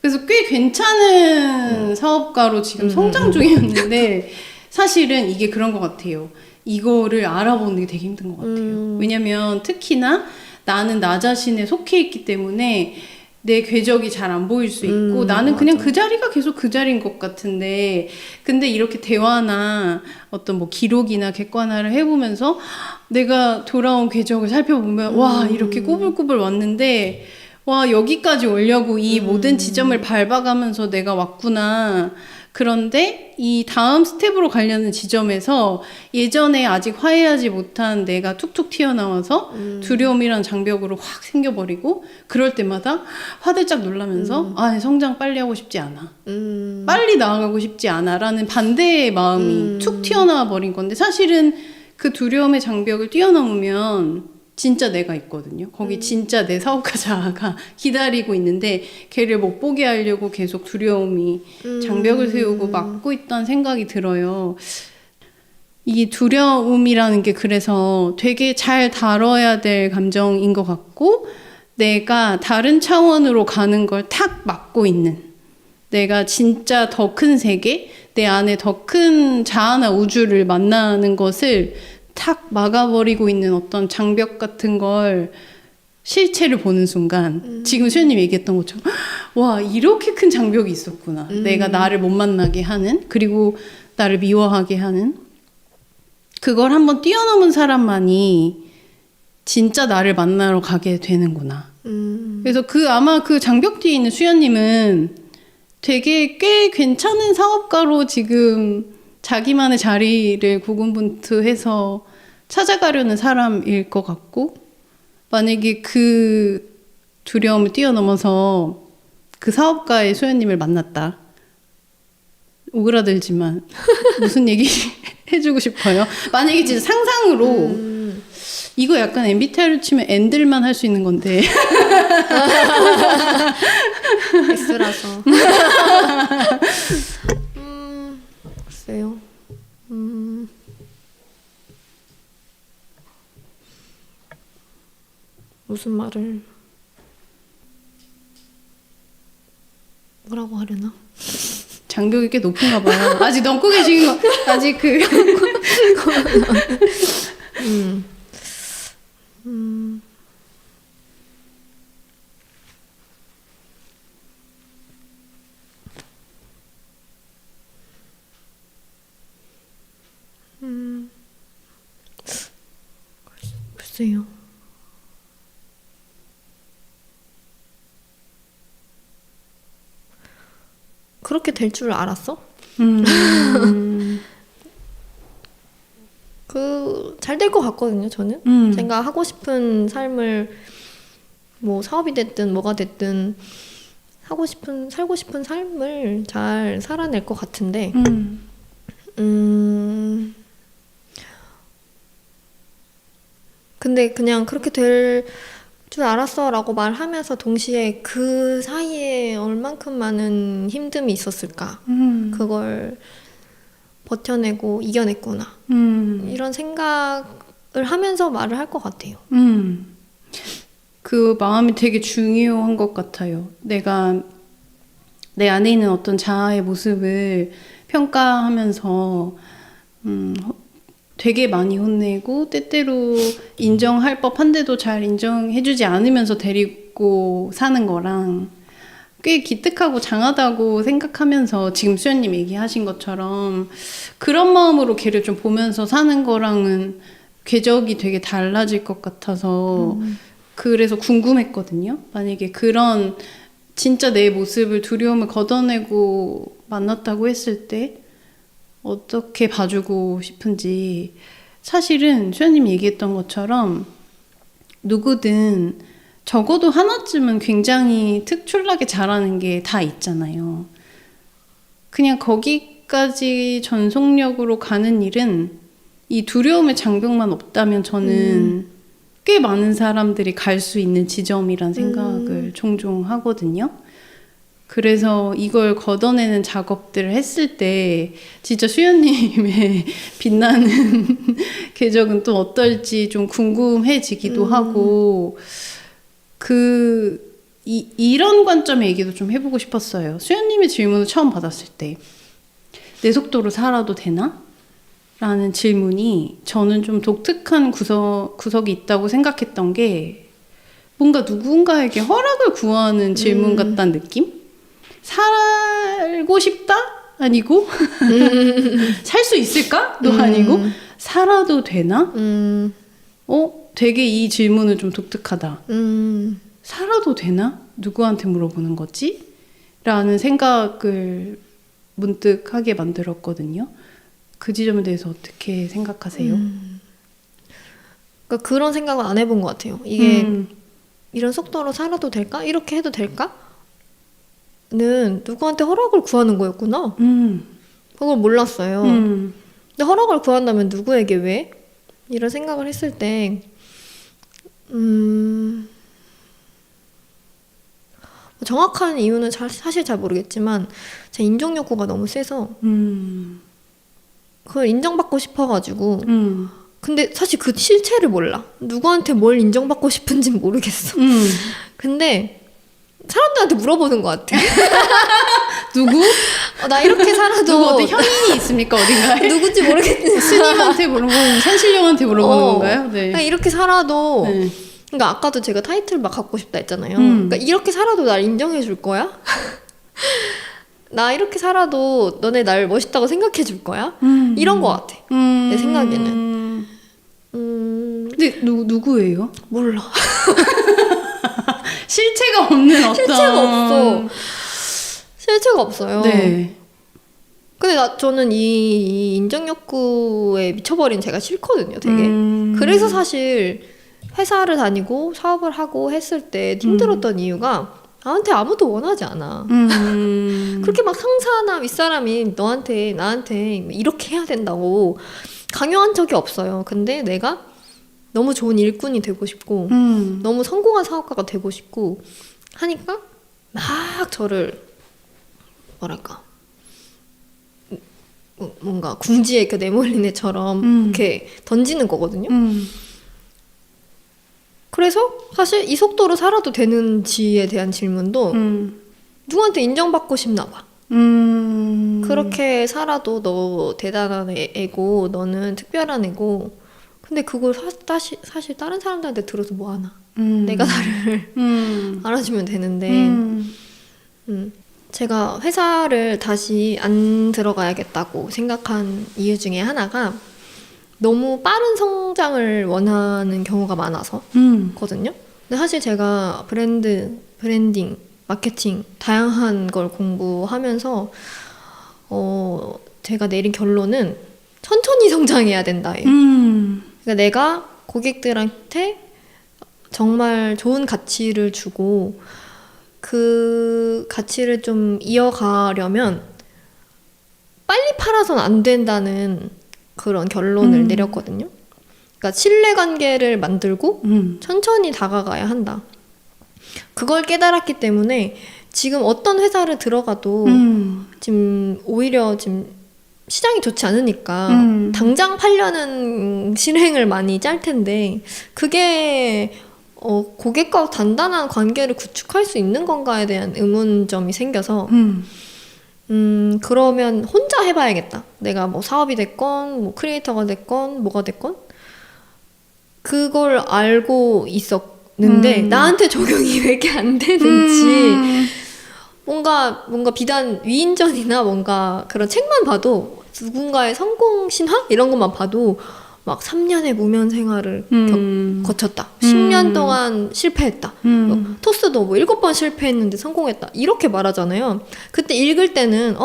그래서 꽤 괜찮은 사업가로 지금 성장 중이었는데 사실은 이게 그런 것 같아요. 이거를 알아보는 게 되게 힘든 것 같아요. 왜냐면 특히나 나는 나 자신에 속해 있기 때문에 내 궤적이 잘 안 보일 수 있고 나는 그냥 맞아. 그 자리가 계속 그 자리인 것 같은데 근데 이렇게 대화나 어떤 뭐 기록이나 객관화를 해보면서 내가 돌아온 궤적을 살펴보면 와 이렇게 꼬불꼬불 왔는데 와 여기까지 오려고 이 모든 지점을 밟아가면서 내가 왔구나. 그런데 이 다음 스텝으로 가려는 지점에서 예전에 아직 화해하지 못한 내가 툭툭 튀어나와서 두려움이란 장벽으로 확 생겨버리고 그럴 때마다 화들짝 놀라면서 아 성장 빨리 하고 싶지 않아. 빨리 나아가고 싶지 않아 라는 반대의 마음이 툭 튀어나와 버린 건데 사실은 그 두려움의 장벽을 뛰어넘으면 진짜 내가 있거든요. 거기 진짜 내 사업가 자아가 기다리고 있는데 걔를 못 보게 하려고 계속 두려움이 장벽을 세우고 막고 있다는 생각이 들어요. 이 두려움이라는 게 그래서 되게 잘 다뤄야 될 감정인 것 같고 내가 다른 차원으로 가는 걸 탁 막고 있는 내가 진짜 더 큰 세계, 내 안에 더 큰 자아나 우주를 만나는 것을 탁 막아버리고 있는 어떤 장벽 같은 걸 실체를 보는 순간 지금 수현님 얘기했던 것처럼 와 이렇게 큰 장벽이 있었구나. 내가 나를 못 만나게 하는 그리고 나를 미워하게 하는 그걸 한번 뛰어넘은 사람만이 진짜 나를 만나러 가게 되는구나. 그래서 아마 그 장벽 뒤에 있는 수현님은 되게 꽤 괜찮은 사업가로 지금 자기만의 자리를 고군분투해서 찾아가려는 사람일 것 같고 만약에 그 두려움을 뛰어넘어서 그 사업가의 소연님을 만났다. 오그라들지만 무슨 얘기 해주고 싶어요. 만약에 진짜 상상으로 이거 약간 MBTI로 치면 N들만 할 수 있는 건데 X라서 글쎄요. 무슨 말을 뭐라고 하려나? 장벽이 꽤 높은가 봐요. 아직 넘고 계신 거 아직 그 글쎄요. 그렇게 될 줄 알았어? 잘 될 것 같거든요, 저는. 제가 하고 싶은 삶을, 뭐, 사업이 됐든, 뭐가 됐든, 살고 싶은 삶을 잘 살아낼 것 같은데, 근데 그냥 그렇게 될 줄 알았어 라고 말하면서 동시에 그 사이에 얼만큼 많은 힘듦이 있었을까. 그걸 버텨내고 이겨냈구나. 이런 생각을 하면서 말을 할 것 같아요. 그 마음이 되게 중요한 것 같아요. 내가 내 안에 있는 어떤 자아의 모습을 평가하면서 되게 많이 혼내고 때때로 인정할 법한데도 잘 인정해주지 않으면서 데리고 사는 거랑 꽤 기특하고 장하다고 생각하면서 지금 수연님 얘기하신 것처럼 그런 마음으로 걔를 좀 보면서 사는 거랑은 궤적이 되게 달라질 것 같아서 그래서 궁금했거든요. 만약에 그런 진짜 내 모습을 두려움을 걷어내고 만났다고 했을 때 어떻게 봐주고 싶은지. 사실은 수연님 얘기했던 것처럼 누구든 적어도 하나쯤은 굉장히 특출나게 잘하는 게 다 있잖아요. 그냥 거기까지 전속력으로 가는 일은 이 두려움의 장벽만 없다면 저는 꽤 많은 사람들이 갈 수 있는 지점이란 생각을 종종 하거든요. 그래서 이걸 걷어내는 작업들을 했을 때 진짜 수연님의 빛나는 궤적은 또 어떨지 좀 궁금해지기도 하고 이런 관점의 얘기도 좀 해보고 싶었어요. 수연님의 질문을 처음 받았을 때 내 속도로 살아도 되나? 라는 질문이 저는 좀 독특한 구석이 있다고 생각했던 게 뭔가 누군가에게 허락을 구하는 질문 같다는 느낌? 살고 싶다? 아니고 살 수 있을까?도 아니고 살아도 되나? 되게 이 질문은 좀 독특하다. 살아도 되나? 누구한테 물어보는 거지? 라는 생각을 문득 하게 만들었거든요. 그 지점에 대해서 어떻게 생각하세요? 그러니까 그런 생각은 안 해본 것 같아요. 이게 이런 속도로 살아도 될까? 이렇게 해도 될까? 는 누구한테 허락을 구하는 거였구나. 그걸 몰랐어요. 근데 허락을 구한다면 누구에게 왜? 이런 생각을 했을 때 정확한 이유는 사실 잘 모르겠지만 제 인정 욕구가 너무 세서 그걸 인정받고 싶어가지고 근데 사실 그 실체를 몰라. 누구한테 뭘 인정받고 싶은지는 모르겠어. 근데 사람들한테 물어보는 것 같아. 누구? 나 이렇게 살아도 누구 어디 현인이 있습니까? 어딘가에? 누군지 모르겠는데 스님한테 물어보는, 산신령한테 물어보는 건가요? 네. 그냥 이렇게 살아도 네. 그러니까 아까도 제가 타이틀 막 갖고 싶다 했잖아요. 그러니까 이렇게 살아도 날 인정해 줄 거야? 나 이렇게 살아도 너네 날 멋있다고 생각해 줄 거야? 이런 것 같아. 내 생각에는. 근데 누구예요? 몰라. 실체가 없는 어떤 실체가 없어. 실체가 없어요. 네. 근데 저는 이 인정 욕구에 미쳐버린 제가 싫거든요, 되게. 그래서 사실 회사를 다니고 사업을 하고 했을 때 힘들었던 이유가 나한테 아무도 원하지 않아. 그렇게 막 상사나 윗사람이 나한테 이렇게 해야 된다고 강요한 적이 없어요. 근데 내가 너무 좋은 일꾼이 되고 싶고 너무 성공한 사업가가 되고 싶고 하니까 막 저를 뭐랄까 뭔가 궁지에 이렇게 내몰린 애처럼 이렇게 던지는 거거든요. 그래서 사실 이 속도로 살아도 되는지에 대한 질문도 누구한테 인정받고 싶나 봐. 그렇게 살아도 너 대단한 애고 너는 특별한 애고 근데 그걸 사실 다른 사람들한테 들어서 뭐 하나. 내가 나를 알아주면 되는데 제가 회사를 다시 안 들어가야겠다고 생각한 이유 중에 하나가 너무 빠른 성장을 원하는 경우가 많아서 거든요. 근데 사실 제가 브랜딩, 마케팅 다양한 걸 공부하면서 제가 내린 결론은 천천히 성장해야 된다예요. 그러니까 내가 고객들한테 정말 좋은 가치를 주고 그 가치를 좀 이어가려면 빨리 팔아서는 안 된다는 그런 결론을 내렸거든요. 그러니까 신뢰관계를 만들고 천천히 다가가야 한다. 그걸 깨달았기 때문에 지금 어떤 회사를 들어가도 지금 오히려 지금 시장이 좋지 않으니까 당장 팔려는 실행을 많이 짤 텐데 그게 고객과 단단한 관계를 구축할 수 있는 건가에 대한 의문점이 생겨서 그러면 혼자 해봐야겠다. 내가 뭐 사업이 됐건 뭐 크리에이터가 됐건 뭐가 됐건 그걸 알고 있었는데 나한테 적용이 왜 이렇게 안 되는지 뭔가 비단 위인전이나 뭔가 그런 책만 봐도 누군가의 성공 신화 이런 것만 봐도 막 3년의 무면 생활을 거쳤다. 10년 동안 실패했다. 토스도 뭐 7번 실패했는데 성공했다. 이렇게 말하잖아요. 그때 읽을 때는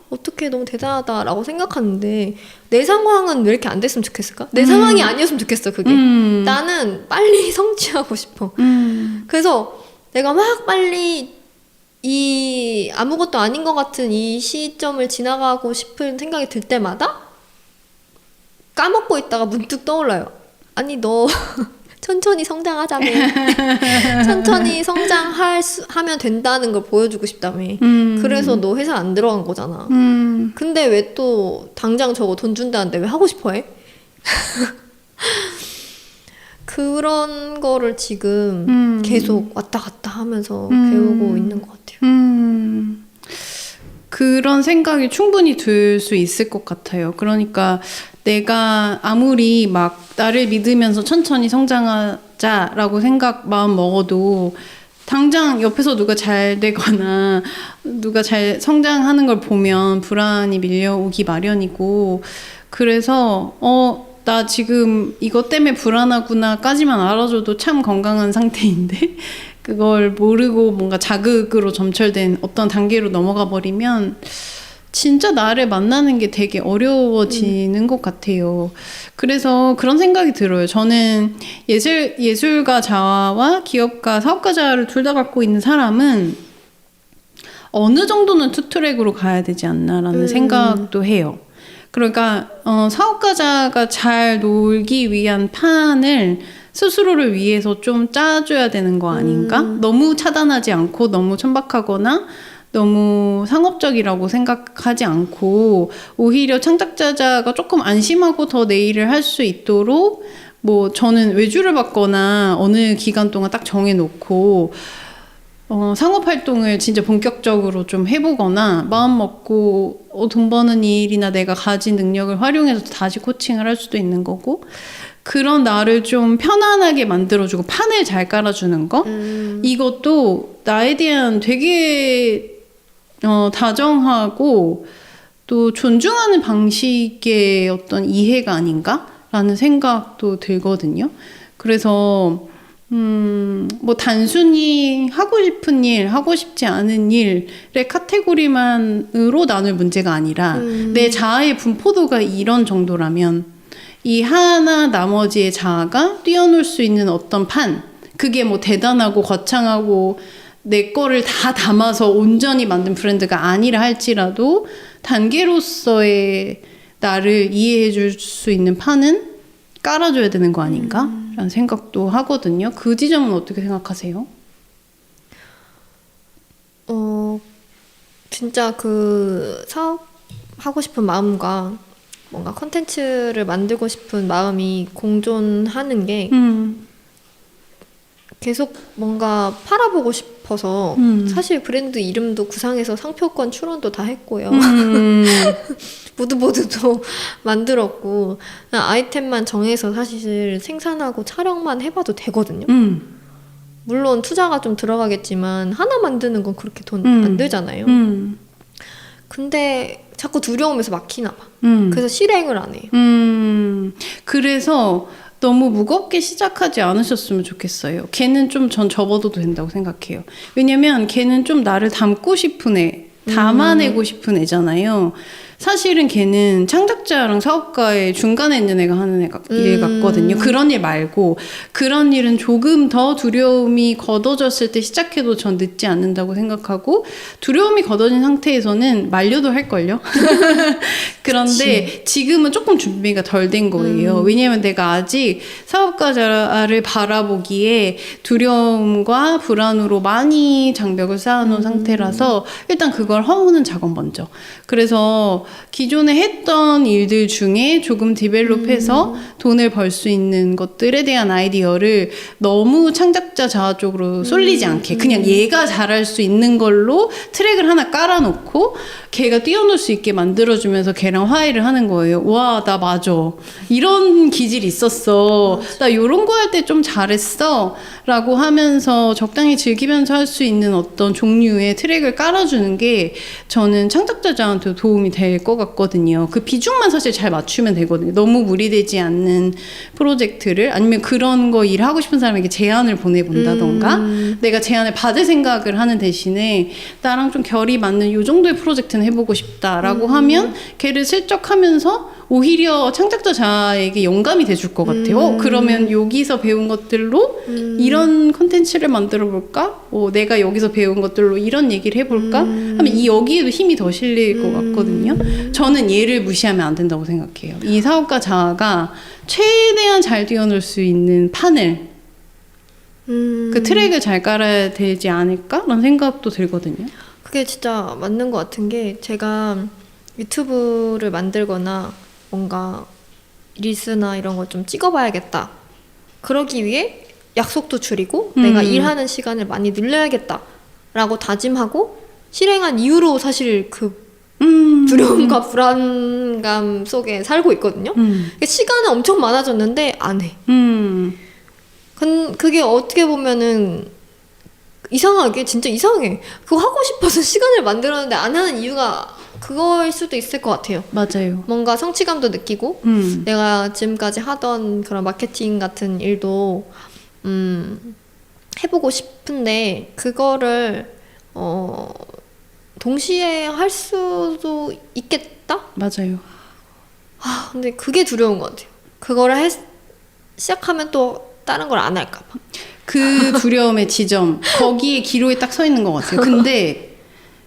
어떻게 너무 대단하다라고 생각하는데 내 상황은 왜 이렇게 안 됐으면 좋겠을까? 내 상황이 아니었으면 좋겠어. 그게. 나는 빨리 성취하고 싶어. 그래서 내가 막 빨리 이 아무것도 아닌 것 같은 이 시점을 지나가고 싶은 생각이 들 때마다 까먹고 있다가 문득 떠올라요. 아니 너 천천히 성장하자며. 천천히 성장하면 된다는 걸 보여주고 싶다며. 그래서 너 회사 안 들어간 거잖아. 근데 왜 또 당장 저거 돈 준다는데 왜 하고 싶어 해? 그런 거를 지금 계속 왔다 갔다 하면서 배우고 있는 것 같아요. 그런 생각이 충분히 들 수 있을 것 같아요. 그러니까 내가 아무리 막 나를 믿으면서 천천히 성장하는 찾자라고 마음 먹어도 당장 옆에서 누가 잘 되거나 누가 잘 성장하는 걸 보면 불안이 밀려오기 마련이고, 그래서 나 지금 이것 때문에 불안하구나까지만 알아줘도 참 건강한 상태인데 그걸 모르고 뭔가 자극으로 점철된 어떤 단계로 넘어가 버리면 진짜 나를 만나는 게 되게 어려워지는 것 같아요. 그래서 그런 생각이 들어요. 저는 예술가 자아와 기업가, 사업가 자아를 둘 다 갖고 있는 사람은 어느 정도는 투트랙으로 가야 되지 않나라는 생각도 해요. 그러니까 사업가 자아가 잘 놀기 위한 판을 스스로를 위해서 좀 짜줘야 되는 거 아닌가? 너무 차단하지 않고 너무 천박하거나 너무 상업적이라고 생각하지 않고 오히려 창작자가 조금 안심하고 더 내 일을 할 수 있도록 뭐 저는 외주를 받거나 어느 기간 동안 딱 정해놓고 상업 활동을 진짜 본격적으로 좀 해보거나 마음 먹고 돈 버는 일이나 내가 가진 능력을 활용해서 다시 코칭을 할 수도 있는 거고, 그런 나를 좀 편안하게 만들어주고 판을 잘 깔아주는 거, 이것도 나에 대한 되게 다정하고 또 존중하는 방식의 어떤 이해가 아닌가라는 생각도 들거든요. 그래서 뭐 단순히 하고 싶은 일, 하고 싶지 않은 일의 카테고리만으로 나눌 문제가 아니라 내 자아의 분포도가 이런 정도라면 이 하나 나머지의 자아가 뛰어놀 수 있는 어떤 판, 그게 뭐 대단하고 거창하고 내 거를 다 담아서 온전히 만든 브랜드가 아니라 할지라도 단계로서의 나를 이해해 줄 수 있는 판은 깔아줘야 되는 거 아닌가? 라는 생각도 하거든요. 그 지점은 어떻게 생각하세요? 진짜 그 사업하고 싶은 마음과 뭔가 컨텐츠를 만들고 싶은 마음이 공존하는 게 계속 뭔가 팔아보고 싶어서 사실 브랜드 이름도 구상해서 상표권 출원도 다 했고요. 무드보드도 만들었고 그냥 아이템만 정해서 사실 생산하고 촬영만 해봐도 되거든요. 물론 투자가 좀 들어가겠지만 하나 만드는 건 그렇게 돈 안 들잖아요. 근데 자꾸 두려움에서 막히나 봐. 그래서 실행을 안 해요. 그래서 너무 무겁게 시작하지 않으셨으면 좋겠어요. 걔는 좀 전 접어둬도 된다고 생각해요. 왜냐면 걔는 좀 나를 담고 싶은 애, 담아내고 싶은 애잖아요. 사실은 걔는 창작자랑 사업가의 중간에 있는 애가 하는 일 같거든요. 그런 일 말고 그런 일은 조금 더 두려움이 걷어졌을 때 시작해도 전 늦지 않는다고 생각하고, 두려움이 걷어진 상태에서는 말려도 할걸요. 그런데 그치. 지금은 조금 준비가 덜 된 거예요. 왜냐하면 내가 아직 사업가자를 바라보기에 두려움과 불안으로 많이 장벽을 쌓아놓은 상태라서 일단 그걸 허무는 작업 먼저. 그래서 기존에 했던 일들 중에 조금 디벨롭해서 돈을 벌 수 있는 것들에 대한 아이디어를 너무 창작자 자아 쪽으로 쏠리지 않게 그냥 얘가 잘할 수 있는 걸로 트랙을 하나 깔아놓고 걔가 뛰어놀 수 있게 만들어주면서 걔랑 화해를 하는 거예요. 와, 나 맞아. 이런 기질이 있었어. 나 이런 거 할 때 좀 잘했어. 라고 하면서 적당히 즐기면서 할 수 있는 어떤 종류의 트랙을 깔아주는 게 저는 창작자한테 도움이 될 것 같거든요. 그 비중만 사실 잘 맞추면 되거든요. 너무 무리되지 않는 프로젝트를, 아니면 그런 거 일하고 싶은 사람에게 제안을 보내본다던가 내가 제안을 받을 생각을 하는 대신에 나랑 좀 결이 맞는 요 정도의 프로젝트는 해보고 싶다라고 하면 걔를 슬쩍 하면서 오히려 창작자 자에게 영감이 돼줄 것 같아요. 그러면 여기서 배운 것들로 이런 컨텐츠를 만들어 볼까? 내가 여기서 배운 것들로 이런 얘기를 해볼까? 하면 여기에도 힘이 더 실릴 것 같거든요. 저는 얘를 무시하면 안 된다고 생각해요. 이 사업가 자아가 최대한 잘 뛰어놀 수 있는 판을 그 트랙을 잘 깔아야 되지 않을까라는 생각도 들거든요. 그게 진짜 맞는 것 같은 게, 제가 유튜브를 만들거나 뭔가 릴스나 이런 걸 좀 찍어봐야겠다. 그러기 위해 약속도 줄이고 내가 일하는 시간을 많이 늘려야겠다 라고 다짐하고 실행한 이후로 사실 그 두려움과 불안감 속에 살고 있거든요. 시간은 엄청 많아졌는데 안 해. 그게 어떻게 보면은 이상하게 진짜 이상해. 그거 하고 싶어서 시간을 만들었는데 안 하는 이유가 그거일 수도 있을 것 같아요. 맞아요. 뭔가 성취감도 느끼고 내가 지금까지 하던 그런 마케팅 같은 일도 해보고 싶은데 그거를 동시에 할 수도 있겠다? 맞아요. 근데 그게 두려운 것 같아요. 그거를 시작하면 또 다른 걸 안 할까 봐. 그 두려움의 지점, 거기에 기로에 딱 서 있는 것 같아요. 근데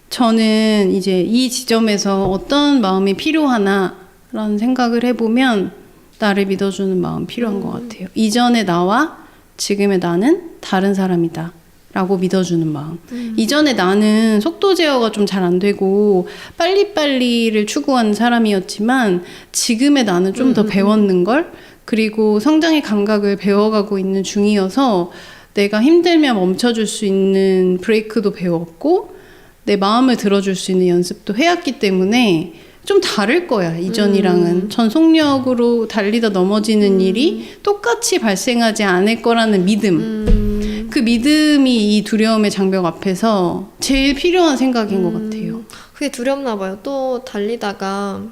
저는 이제 이 지점에서 어떤 마음이 필요하나라는 생각을 해보면 나를 믿어주는 마음 필요한 것 같아요. 이전의 나와 지금의 나는 다른 사람이다 라고 믿어주는 마음. 이전에 나는 속도 제어가 좀 잘 안 되고 빨리빨리를 추구하는 사람이었지만 지금의 나는 좀 더 배웠는 걸, 그리고 성장의 감각을 배워가고 있는 중이어서 내가 힘들면 멈춰줄 수 있는 브레이크도 배웠고 내 마음을 들어줄 수 있는 연습도 해왔기 때문에 좀 다를 거야, 이전이랑은. 전속력으로 달리다 넘어지는 일이 똑같이 발생하지 않을 거라는 믿음. 그 믿음이 이 두려움의 장벽 앞에서 제일 필요한 생각인 것 같아요. 그게 두렵나 봐요. 또 달리다가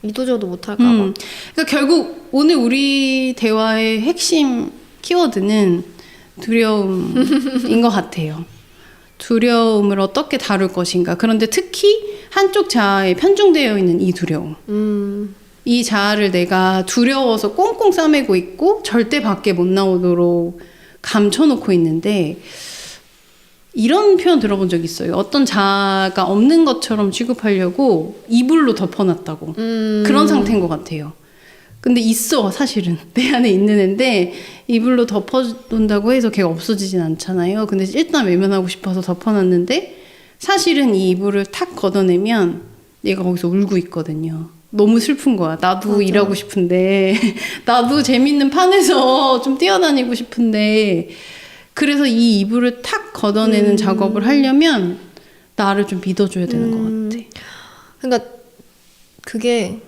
이도저도 못할까 봐. 그러니까 결국 오늘 우리 대화의 핵심 키워드는 두려움인 것 같아요. 두려움을 어떻게 다룰 것인가. 그런데 특히 한쪽 자아에 편중되어 있는 이 두려움. 이 자아를 내가 두려워서 꽁꽁 싸매고 있고 절대 밖에 못 나오도록 감춰놓고 있는데, 이런 표현 들어본 적 있어요. 어떤 자아가 없는 것처럼 취급하려고 이불로 덮어놨다고. 그런 상태인 것 같아요. 근데 있어, 사실은. 내 안에 있는 앤데 이불로 덮어놓는다고 해서 걔가 없어지진 않잖아요. 근데 일단 외면하고 싶어서 덮어놨는데 사실은 이 이불을 탁 걷어내면 얘가 거기서 울고 있거든요. 너무 슬픈 거야. 나도 맞아. 일하고 싶은데 나도 재밌는 판에서 좀 뛰어다니고 싶은데. 그래서 이 이불을 탁 걷어내는 작업을 하려면 나를 좀 믿어줘야 되는 것 같아. 그러니까 그게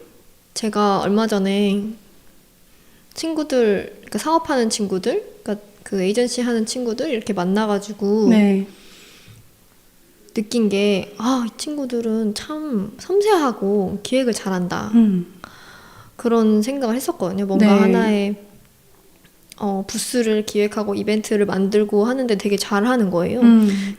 제가 얼마 전에 친구들, 그러니까 사업하는 친구들, 그러니까 그 에이전시 하는 친구들 이렇게 만나가지고 네. 느낀 게, 이 친구들은 참 섬세하고 기획을 잘한다. 그런 생각을 했었거든요. 뭔가 네. 하나의 부스를 기획하고 이벤트를 만들고 하는데 되게 잘하는 거예요.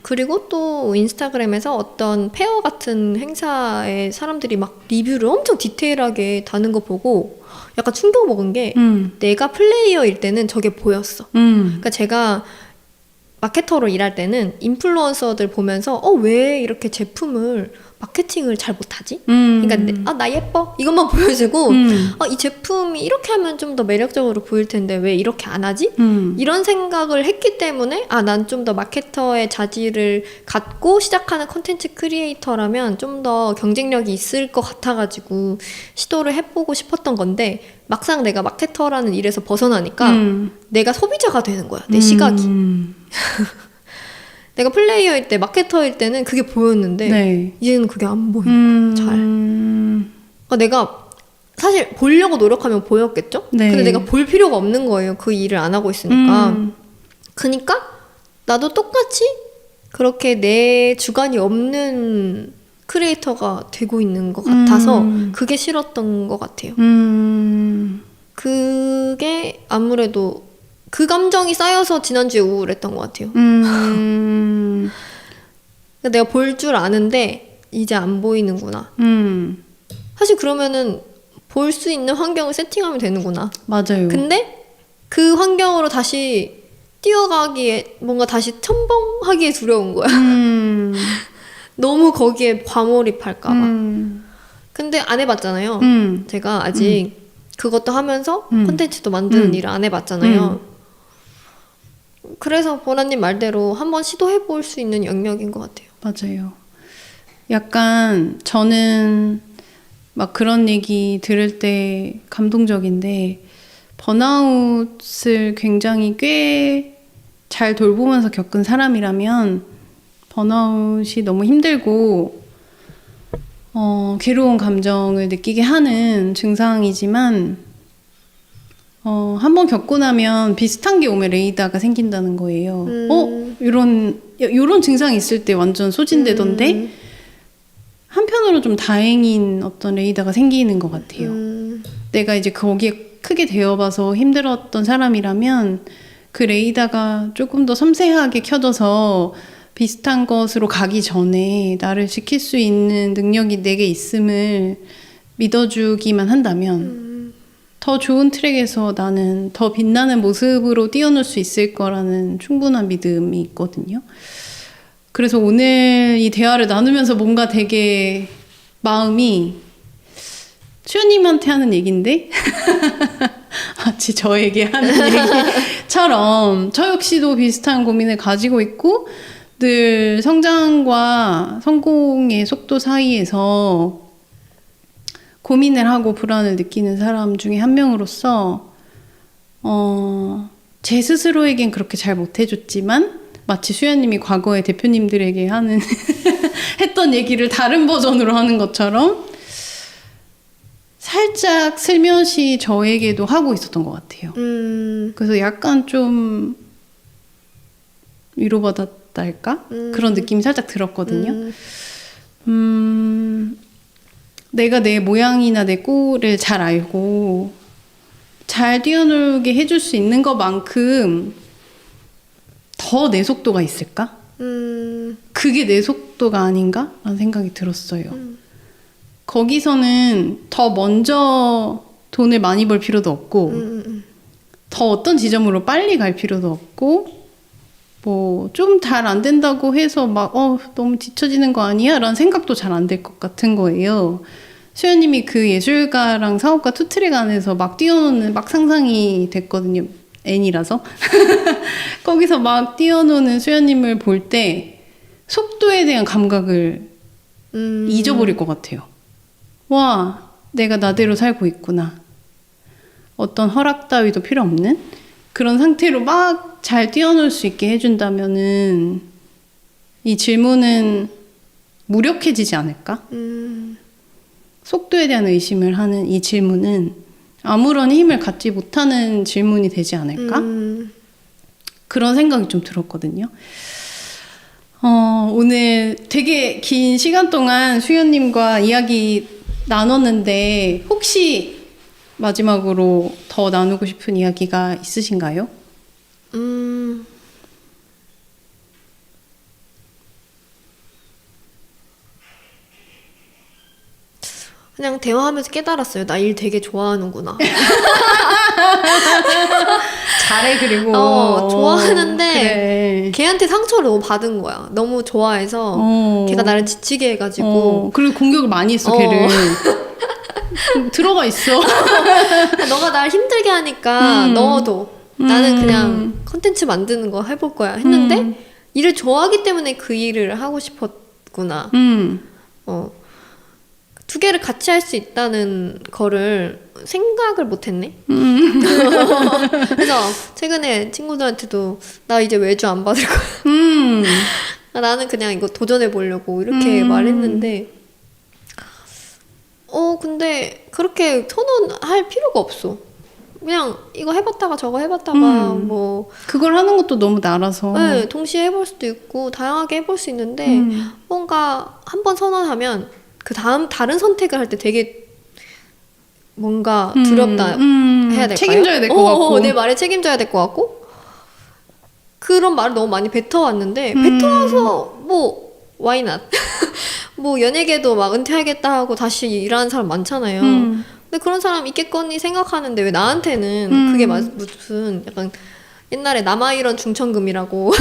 그리고 또 인스타그램에서 어떤 페어 같은 행사에 사람들이 막 리뷰를 엄청 디테일하게 다는 거 보고 약간 충격 먹은 게 내가 플레이어일 때는 저게 보였어. 그러니까 제가 마케터로 일할 때는 인플루언서들 보면서 왜 이렇게 제품을 마케팅을 잘 못하지? 그러니까 나 예뻐 이것만 보여주고 이 제품이 이렇게 하면 좀 더 매력적으로 보일 텐데 왜 이렇게 안 하지? 이런 생각을 했기 때문에 난 좀 더 마케터의 자질을 갖고 시작하는 콘텐츠 크리에이터라면 좀 더 경쟁력이 있을 것 같아가지고 시도를 해보고 싶었던 건데, 막상 내가 마케터라는 일에서 벗어나니까 내가 소비자가 되는 거야, 내 시각이. 내가 플레이어일 때, 마케터일 때는 그게 보였는데 네. 이제는 그게 안 보이는 거야, 잘. 그러니까 내가 사실 보려고 노력하면 보였겠죠? 네. 근데 내가 볼 필요가 없는 거예요, 그 일을 안 하고 있으니까. 그러니까 나도 똑같이 그렇게 내 주관이 없는 크리에이터가 되고 있는 것 같아서 그게 싫었던 것 같아요. 그게 아무래도 그 감정이 쌓여서 지난주에 우울했던 것 같아요. 내가 볼 줄 아는데 이제 안 보이는구나. 사실 그러면은 볼 수 있는 환경을 세팅하면 되는구나. 맞아요. 근데 그 환경으로 다시 뛰어가기에, 뭔가 다시 첨벙하기에 두려운 거야. 너무 거기에 과몰입할까봐. 근데 안 해봤잖아요. 제가 아직 그것도 하면서 콘텐츠도 만드는 일을 안 해봤잖아요. 그래서 보라님 말대로 한번 시도해볼 수 있는 영역인 것 같아요. 맞아요. 약간 저는 막 그런 얘기 들을 때 감동적인데, 번아웃을 굉장히 꽤 잘 돌보면서 겪은 사람이라면 번아웃이 너무 힘들고 괴로운 감정을 느끼게 하는 증상이지만 한번 겪고 나면 비슷한 게 오면 레이더가 생긴다는 거예요. 요런 증상이 있을 때 완전 소진되던데 한편으로 좀 다행인 어떤 레이더가 생기는 것 같아요. 내가 이제 거기에 크게 되어봐서 힘들었던 사람이라면 그 레이더가 조금 더 섬세하게 켜져서 비슷한 것으로 가기 전에 나를 지킬 수 있는 능력이 내게 있음을 믿어주기만 한다면 더 좋은 트랙에서 나는 더 빛나는 모습으로 뛰어놀 수 있을 거라는 충분한 믿음이 있거든요. 그래서 오늘 이 대화를 나누면서 뭔가 되게 마음이 수연님한테 하는 얘기인데 마치 저에게 하는 얘기처럼 저 역시도 비슷한 고민을 가지고 있고 늘 성장과 성공의 속도 사이에서 고민을 하고 불안을 느끼는 사람 중에 한 명으로서 제 스스로에겐 그렇게 잘 못해줬지만 마치 수연님이 과거의 대표님들에게 하는 했던 얘기를 다른 버전으로 하는 것처럼 살짝 슬며시 저에게도 하고 있었던 것 같아요. 그래서 약간 좀 위로받았달까? 그런 느낌이 살짝 들었거든요. 내가 내 모양이나 내 꼴을 잘 알고 잘 뛰어놀게 해줄 수 있는 것만큼 더 내 속도가 있을까? 그게 내 속도가 아닌가? 라는 생각이 들었어요. 거기서는 더 먼저 돈을 많이 벌 필요도 없고 더 어떤 지점으로 빨리 갈 필요도 없고 뭐 좀 잘 안 된다고 해서 막 너무 뒤처지는 거 아니야? 라는 생각도 잘 안 될 것 같은 거예요. 수연님이 그 예술가랑 사업가 투트랙 안에서 막 뛰어노는 막 상상이 됐거든요. N이라서 거기서 막 뛰어노는 수연님을 볼 때 속도에 대한 감각을 잊어버릴 것 같아요. 와, 내가 나대로 살고 있구나. 어떤 허락 따위도 필요 없는 그런 상태로 막 잘 뛰어놀 수 있게 해준다면은 이 질문은 무력해지지 않을까? 속도에 대한 의심을 하는 이 질문은 아무런 힘을 갖지 못하는 질문이 되지 않을까? 그런 생각이 좀 들었거든요. 오늘 되게 긴 시간 동안 수연님과 이야기 나눴는데 혹시 마지막으로 더 나누고 싶은 이야기가 있으신가요? 그냥 대화하면서 깨달았어요. 나 일 되게 좋아하는구나. 잘해. 그리고 좋아하는데 그래. 걔한테 상처를 너무 받은 거야. 너무 좋아해서 걔가 나를 지치게 해가지고 그리고 공격을 많이 했어. 걔를 들어가 있어. 너가 날 힘들게 하니까 넣어도 나는 그냥 컨텐츠 만드는 거 해볼 거야 했는데 일을 좋아하기 때문에 그 일을 하고 싶었구나. 두 개를 같이 할 수 있다는 거를 생각을 못했네. 그래서 최근에 친구들한테도 나 이제 외주 안 받을 거야. 나는 그냥 이거 도전해 보려고 이렇게 말했는데 근데 그렇게 선언할 필요가 없어. 그냥 이거 해봤다가 저거 해봤다가 뭐 그걸 하는 것도 너무 나라서 네, 동시에 해볼 수도 있고 다양하게 해볼 수 있는데 뭔가 한번 선언하면 그 다른 선택을 할 때 되게 뭔가 두렵다 해야 될까요? 책임져야 될 것 같고 내 말에 책임져야 될 것 같고 그런 말을 너무 많이 뱉어왔는데 뱉어와서 뭐 why not? 뭐 연예계도 막 은퇴하겠다 하고 다시 일하는 사람 많잖아요. 근데 그런 사람 있겠거니 생각하는데 왜 나한테는 그게 무슨 약간 옛날에 남아이런 중천금이라고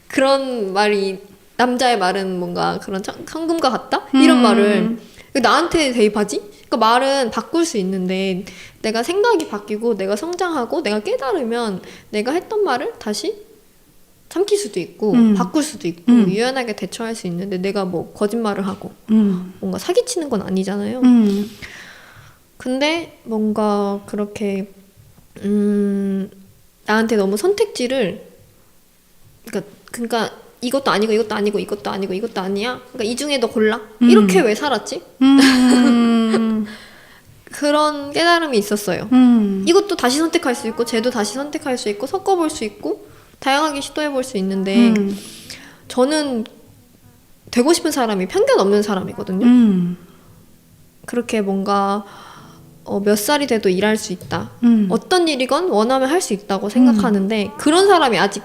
그런 말이 남자의 말은 뭔가 그런 황금과 같다? 이런 말을 왜 나한테 대입하지? 그러니까 말은 바꿀 수 있는데 내가 생각이 바뀌고 내가 성장하고 내가 깨달으면 내가 했던 말을 다시 삼킬 수도 있고 바꿀 수도 있고 유연하게 대처할 수 있는데 내가 뭐 거짓말을 하고 뭔가 사기치는 건 아니잖아요. 근데 뭔가 그렇게 나한테 너무 선택지를 그러니까 이것도 아니고 이것도 아니고 이것도 아니고 이것도 아니야. 그러니까 이 중에 너 골라. 이렇게 왜 살았지? 그런 깨달음이 있었어요. 이것도 다시 선택할 수 있고 쟤도 다시 선택할 수 있고 섞어볼 수 있고 다양하게 시도해볼 수 있는데 저는 되고 싶은 사람이 편견 없는 사람이거든요. 그렇게 뭔가 몇 살이 돼도 일할 수 있다. 어떤 일이건 원하면 할 수 있다고 생각하는데 그런 사람이 아직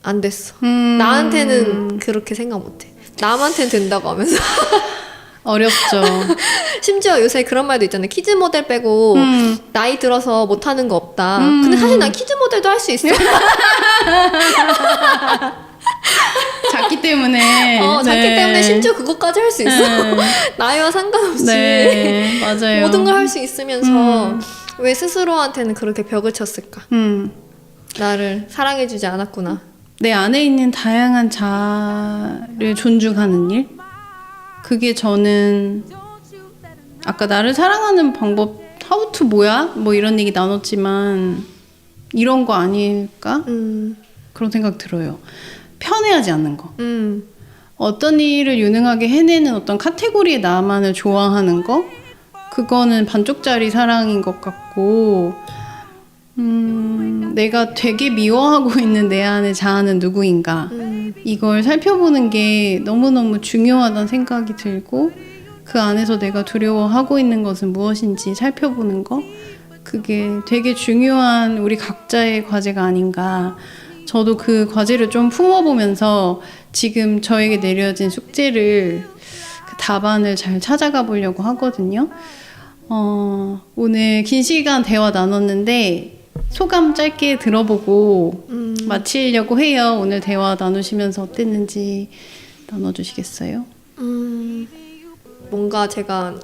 안 됐어. 나한테는 그렇게 생각 못해. 남한테는 된다고 하면서. 어렵죠. 심지어 요새 그런 말도 있잖아요. 키즈 모델 빼고 나이 들어서 못하는 거 없다. 근데 사실 난 키즈 모델도 할 수 있어. 작기 때문에. 작기 네. 때문에 심지어 그것까지 할 수 있어. 나이와 상관없이 네, 맞아요. 모든 걸 할 수 있으면서 왜 스스로한테는 그렇게 벽을 쳤을까? 나를 사랑해주지 않았구나. 내 안에 있는 다양한 자아를 존중하는 일? 그게 저는 아까 나를 사랑하는 방법 how to 뭐야? 뭐 이런 얘기 나눴지만 이런 거 아닐까? 그런 생각 들어요. 편애하지 않는 거. 어떤 일을 유능하게 해내는 어떤 카테고리의 나만을 좋아하는 거? 그거는 반쪽짜리 사랑인 것 같고 내가 되게 미워하고 있는 내 안의 자아는 누구인가 이걸 살펴보는 게 너무너무 중요하다는 생각이 들고 그 안에서 내가 두려워하고 있는 것은 무엇인지 살펴보는 거 그게 되게 중요한 우리 각자의 과제가 아닌가. 저도 그 과제를 좀 품어보면서 지금 저에게 내려진 숙제를 그 답안을 잘 찾아가 보려고 하거든요. 오늘 긴 시간 대화 나눴는데 소감 짧게 들어보고 마치려고 해요. 오늘 대화 나누시면서 어땠는지 나눠주시겠어요? 뭔가 제가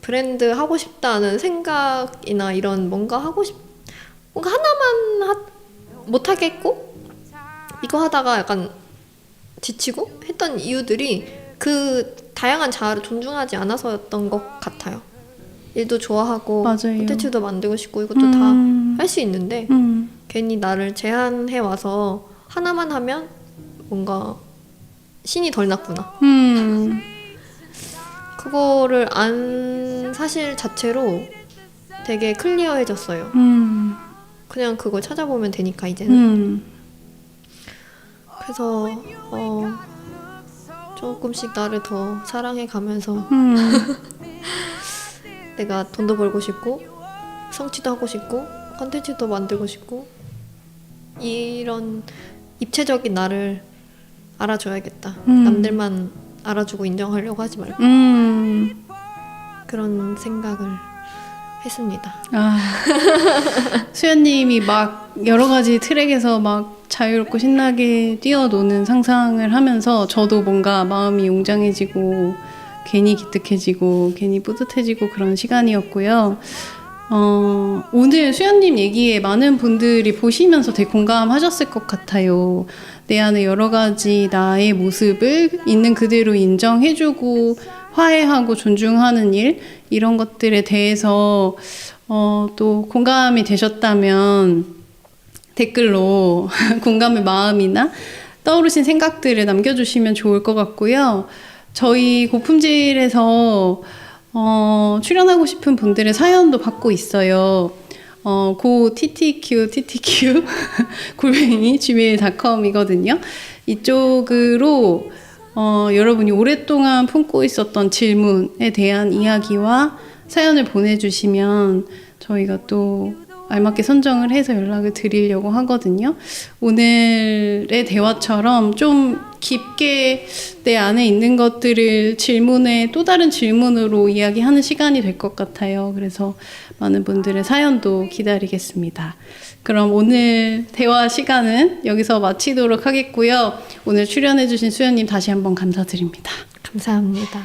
브랜드 하고 싶다는 생각이나 이런 뭔가 하나만 못하겠고 이거 하다가 약간 지치고 했던 이유들이 그 다양한 자아를 존중하지 않아서였던 것 같아요. 일도 좋아하고 맞아요. 콘텐츠도 만들고 싶고 이것도 다 할 수 있는데 괜히 나를 제한해 와서 하나만 하면 뭔가 신이 덜 났구나. 그거를 안 사실 자체로 되게 클리어해졌어요. 그냥 그걸 찾아보면 되니까 이제는. 그래서 조금씩 나를 더 사랑해 가면서 내가 돈도 벌고 싶고 성취도 하고 싶고 컨텐츠도 만들고 싶고 이런 입체적인 나를 알아줘야겠다. 남들만 알아주고 인정하려고 하지 말고 그런 생각을 했습니다. 수연님이 막 여러 가지 트랙에서 막 자유롭고 신나게 뛰어노는 상상을 하면서 저도 뭔가 마음이 웅장해지고 괜히 기특해지고 괜히 뿌듯해지고 그런 시간이었고요. 오늘 수연님 얘기에 많은 분들이 보시면서 되게 공감하셨을 것 같아요. 내 안에 여러 가지 나의 모습을 있는 그대로 인정해주고 화해하고 존중하는 일 이런 것들에 대해서 또 공감이 되셨다면 댓글로 공감의 마음이나 떠오르신 생각들을 남겨주시면 좋을 것 같고요. 저희 고품질에서 출연하고 싶은 분들의 사연도 받고 있어요. 고 ttq gmail.com이거든요. 이쪽으로 여러분이 오랫동안 품고 있었던 질문에 대한 이야기와 사연을 보내주시면 저희가 또 알맞게 선정을 해서 연락을 드리려고 하거든요. 오늘의 대화처럼 좀 깊게 내 안에 있는 것들을 질문에 또 다른 질문으로 이야기하는 시간이 될 것 같아요. 그래서 많은 분들의 사연도 기다리겠습니다. 그럼 오늘 대화 시간은 여기서 마치도록 하겠고요. 오늘 출연해주신 수연님 다시 한번 감사드립니다. 감사합니다.